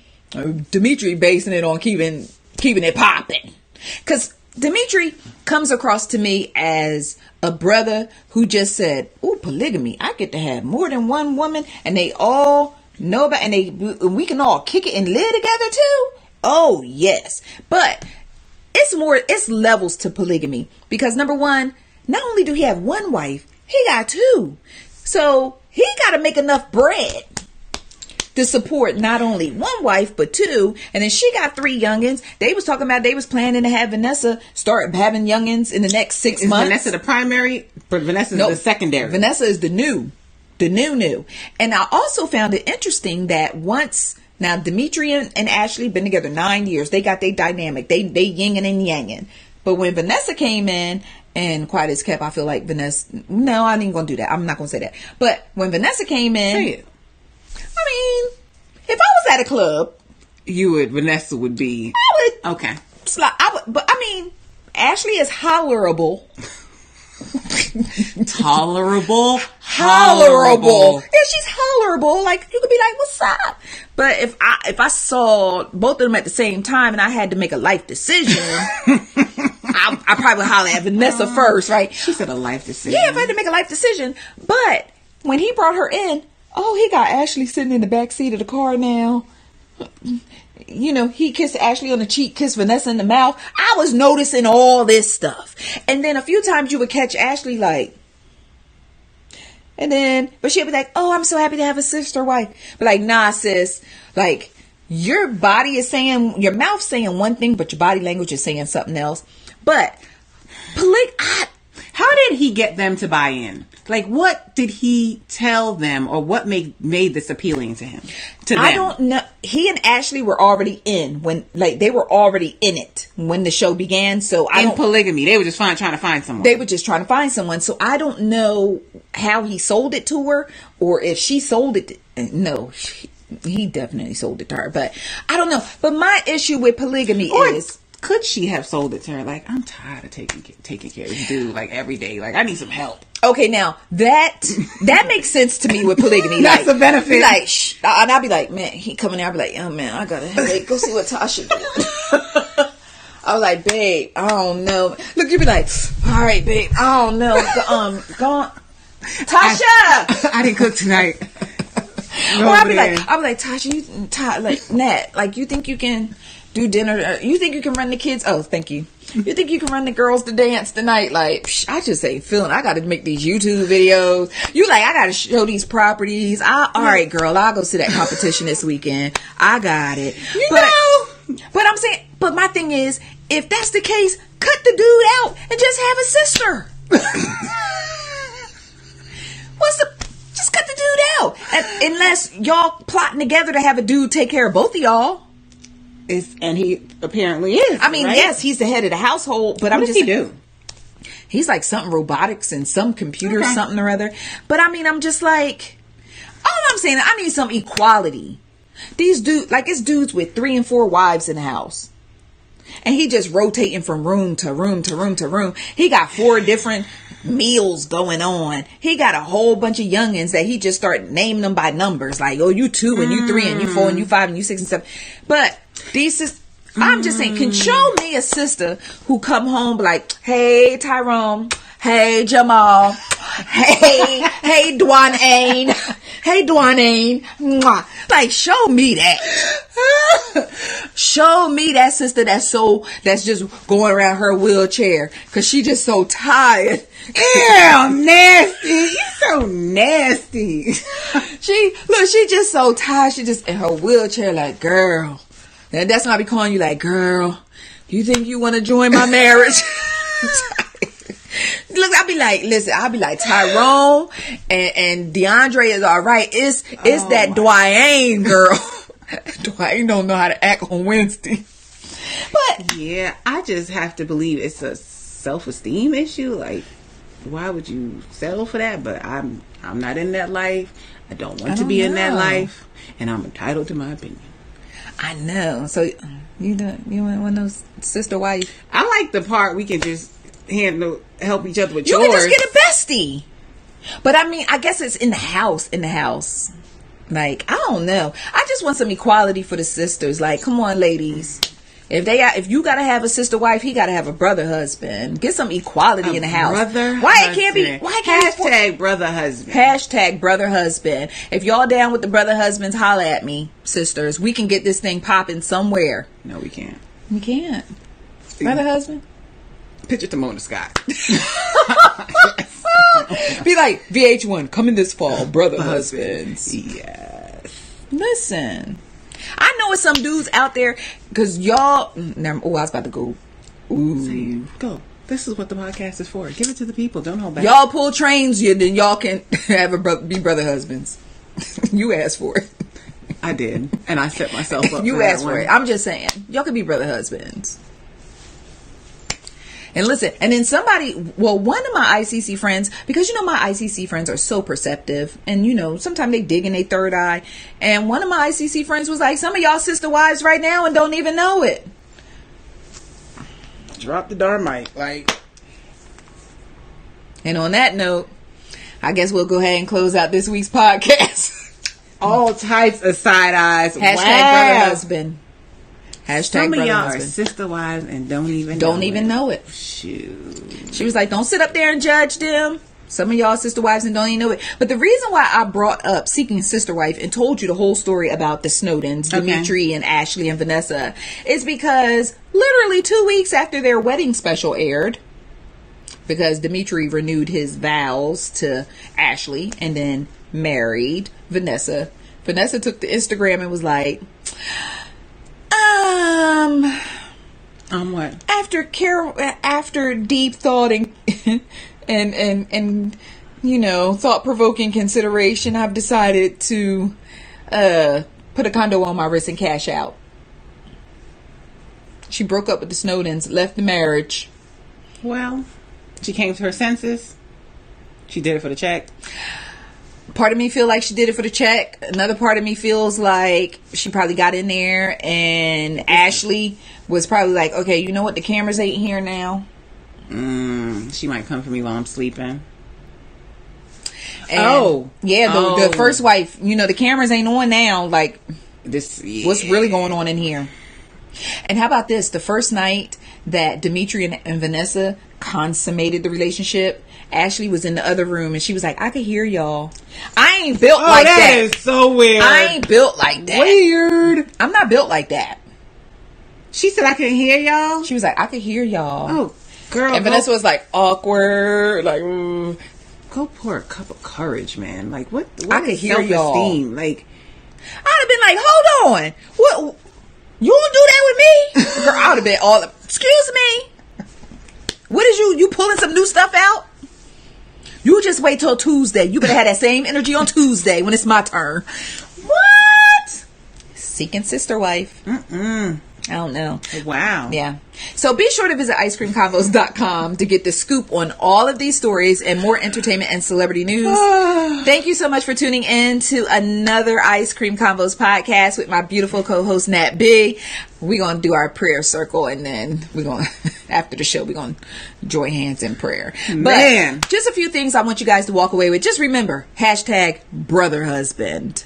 B: Dimitri basing it on keeping it popping. Because Dimitri comes across to me as a brother who just said, "Oh, polygamy, I get to have more than one woman, and they all know about, and we can all kick it and live together too." Oh yes, but it's levels to polygamy, because number one, not only do he have one wife, he got two, so he got to make enough bread to support not only one wife but two, and then she got 3 youngins. They was talking about they was planning to have Vanessa start having youngins in the next 6
C: Is
B: months.
C: Vanessa the primary, but Vanessa's
B: Nope.
C: the secondary?
B: Vanessa is the new. And I also found it interesting that once, now Dimitri and Ashley been together 9 years. They got their dynamic. They yinging and yanging. But when Vanessa came in, and quiet as kept, I feel like Vanessa, no, I ain't gonna do that. I'm not gonna say that. But when Vanessa came in,
C: Say it.
B: I mean, if I was at a club,
C: Vanessa would be.
B: I would.
C: Okay.
B: But I mean, Ashley is hollerable.
C: Tolerable.
B: Hollerable. Yeah, she's hollerable. Like, you could be like, "What's up?" But if I saw both of them at the same time and I had to make a life decision, I probably would holler at Vanessa first, right?
C: She said a life decision.
B: Yeah, if I had to make a life decision. But when he brought her in, oh, he got Ashley sitting in the back seat of the car now. You know, he kissed Ashley on the cheek, kissed Vanessa in the mouth. I was noticing all this stuff. And then a few times you would catch Ashley like, but she'd be like, "Oh, I'm so happy to have a sister wife." But like, nah, sis, like, your body is saying, your mouth saying one thing, but your body language is saying something else. But
C: how did he get them to buy in? Like, what did he tell them, or what made this appealing to him? To them?
B: I don't know. He and Ashley were already in they were already in it when the show began. So
C: polygamy, they were just trying to find someone.
B: They were just trying to find someone. So I don't know how he sold it to her, or if she sold it. No, he definitely sold it to her. But I don't know. But my issue with polygamy is,
C: could she have sold it to her? Like, I'm tired of taking care of this dude, like, every day. Like, I need some help.
B: okay, now that makes sense to me with polygamy.
C: That's
B: like,
C: a benefit.
B: Like, shh, and I'll be like, man, he coming there. I'll be like, oh man, I got a headache. Go see what Tasha did. I was like, babe, I don't know. Look, you be like, all right, babe, I don't know. Go on. Tasha!
C: I didn't cook tonight.
B: Or I'll be like, Tasha, like, Nat, like, you think you can do dinner? You think you can run the kids? Oh, thank you. You think you can run the girls to dance tonight? Like, I just ain't feeling. I got to make these YouTube videos. You like, I got to show these properties. All right, girl, I'll go see that competition this weekend. I got it. But I'm saying, but my thing is, if that's the case, cut the dude out and just have a sister. Just cut the dude out. Unless y'all plotting together to have a dude take care of both of y'all.
C: And he apparently is.
B: I mean,
C: right?
B: yes, he's the head of the household, but
C: What does he do?
B: He's like something robotics and some computer something or other. But I mean, I'm just like, all I'm saying, I need some equality. These dudes, like, it's dudes with 3 and 4 wives in the house. And he just rotating from room to room to room to room. He got 4 different meals going on. He got a whole bunch of youngins that he just started naming them by numbers. Like, oh, you 2 and you 3 and you 4 and you 5 and you 6 and 7. But I'm just saying, can show me a sister who come home like, hey, Tyrone. Hey, Jamal. Hey, Dwayne. Hey, Dwayne. Mwah. Like, show me that. Show me that sister that's just going around her wheelchair because she just so tired.
C: Ew, nasty. You're so nasty.
B: She just so tired. She just in her wheelchair, like, girl. And that's why I be calling you, like, girl, you think you want to join my marriage? Look, I'll be like, listen, Tyrone and DeAndre is all right. It's that Dwayne girl. Dwayne don't know how to act on Wednesday. But
C: yeah, I just have to believe it's a self-esteem issue. Like, why would you settle for that? But I'm not in that life. I don't want to be in that life, and I'm entitled to my opinion.
B: I know. So you want one of those sister wife?
C: I like the part we can just help each other with
B: You
C: chores.
B: can just get a bestie. But I mean, I guess it's in the house. Like, I don't know. I just want some equality for the sisters. Like, come on, ladies. If you gotta have a sister wife, he gotta have a brother husband. Get some equality in the house. Why it can't be?
C: Hashtag brother husband.
B: Hashtag brother husband. If y'all down with the brother husbands, holla at me, sisters. We can get this thing popping somewhere.
C: No, we can't.
B: We can't. Brother husband.
C: Picture Timon Scott.
B: Be like, VH1 coming this fall. Brother husbands.
C: Yes.
B: Listen. I know it's some dudes out there because y'all. I was about to go. Ooh.
C: Go. This is what the podcast is for. Give it to the people. Don't hold back.
B: Y'all pull trains, then y'all can have be brother husbands. You asked for it.
C: I did, and I set myself up.
B: You asked for it. I'm just saying, y'all can be brother husbands. And listen, and then one of my ICC friends, because my ICC friends are so perceptive, and sometimes they dig in their third eye, and one of my ICC friends was like, some of y'all sister wives right now and don't even know it.
C: Drop the darn mic. Like.
B: And on that note, I guess we'll go ahead and close out this week's podcast.
C: All types of side eyes.
B: Hashtag brother husband. Hashtag
C: some of
B: brother
C: y'all
B: husband.
C: are sister wives and don't even know it. Shoot.
B: She was like, don't sit up there and judge them. Some of y'all sister wives and don't even know it. But the reason why I brought up Seeking Sister Wife and told you the whole story about the Snowdens, Dimitri and Ashley and Vanessa, is because literally 2 weeks after their wedding special aired, because Dimitri renewed his vows to Ashley and then married Vanessa. Vanessa took to Instagram and was like,
C: what?
B: After deep thought and thought-provoking consideration, I've decided to put a condo on my wrist and cash out. She broke up with the Snowdens, left the marriage.
C: Well, she came to her senses. She did it for the check.
B: Part of me feel like she did it for the check. Another part of me feels like she probably got in there and Ashley was probably like, okay, you know what? The cameras ain't here now.
C: She might come for me while I'm sleeping.
B: And the first wife, the cameras ain't on now. Like, what's really going on in here? And how about this? The first night that Dimitri and Vanessa consummated the relationship, Ashley was in the other room and she was like, I could hear y'all. I ain't built like that.
C: That is so weird.
B: I ain't built like that.
C: Weird.
B: I'm not built like that.
C: She said I could hear y'all?
B: She was like, I could hear y'all.
C: Oh, girl.
B: And Vanessa was like, awkward. Like,
C: Go pour a cup of courage, man. Like, what
B: I could hear y'all.
C: Self-esteem? Like,
B: I'd have been like, hold on. What? You won't do that with me? Girl, I would have been excuse me? What is you pulling some new stuff out? You just wait till Tuesday. You better have that same energy on Tuesday when it's my turn. What? Seeking Sister Wife. I don't know.
C: Wow.
B: Yeah. So be sure to visit icecreamconvos.com to get the scoop on all of these stories and more entertainment and celebrity news. Thank you so much for tuning in to another Ice Cream Convos podcast with my beautiful co-host Nat B. We're going to do our prayer circle and then we're going to, after the show, we're going to join hands in prayer.
C: Man.
B: But just a few things I want you guys to walk away with. Just remember, hashtag brother husband.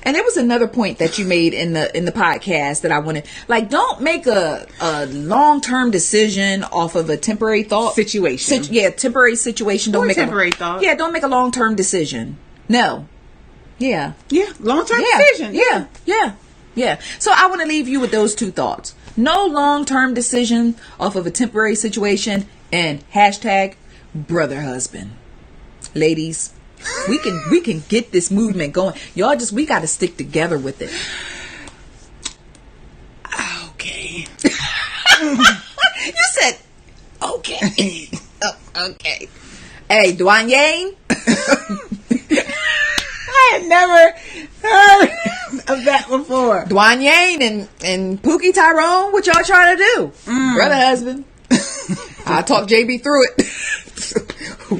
B: And there was another point that you made in the podcast that I wanted, like, don't make a long-term decision off of a temporary thought
C: situation.
B: Temporary situation. Don't make
C: temporary thought.
B: Yeah, don't make a long-term decision. No. Yeah.
C: Yeah, long-term decision.
B: Yeah. So I want to leave you with those two thoughts. No long-term decision off of a temporary situation and hashtag brother husband. Ladies, We can get this movement going. Y'all we got to stick together with it.
C: Okay.
B: You said, okay. Oh, okay. Hey, Dwayne.
C: I had never heard of that before.
B: Dwayne and Pookie Tyrone, what y'all trying to do? Brother husband. I talked JB through it.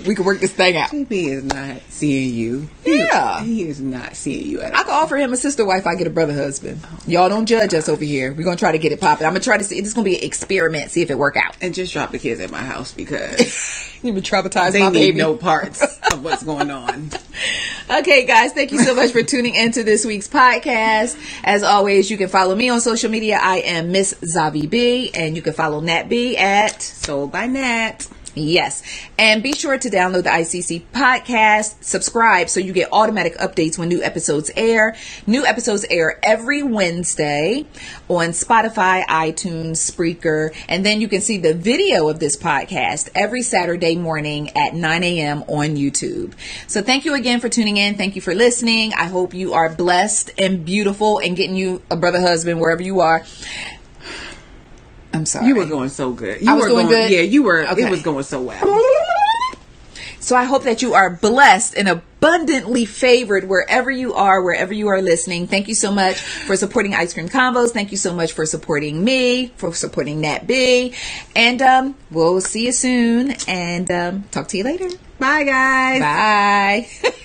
B: We can work this thing out.
C: JB is not seeing you.
B: Yeah.
C: He is not seeing you at all.
B: I can offer him a sister wife. I get a brother husband. Y'all don't judge us over here. We're gonna try to get it popping. I'm gonna try to see. This is gonna be an experiment. See if it work out.
C: And just drop the kids at my house because
B: You've been traumatized
C: they
B: my
C: need
B: baby.
C: no parts of what's going on.
B: Okay, guys, thank you so much for tuning into this week's podcast. As always, you can follow me on social media. I am Miss Zavi B, and you can follow Nat B at
C: Sold by Nat.
B: Yes. And be sure to download the ICC podcast, subscribe so you get automatic updates when new episodes air. New episodes air every Wednesday on Spotify, iTunes, Spreaker, and then you can see the video of this podcast every Saturday morning at 9 a.m. on YouTube. So thank you again for tuning in. Thank you for listening. I hope you are blessed and beautiful and getting you a brother husband wherever you are. I'm sorry.
C: You were going so good. You
B: I was
C: were
B: doing good?
C: Yeah, you were.
B: Okay.
C: It was going so well.
B: So I hope that you are blessed and abundantly favored wherever you are listening. Thank you so much for supporting Ice Cream Convos. Thank you so much for supporting me, for supporting Nat B. And we'll see you soon and talk to you later.
C: Bye, guys.
B: Bye.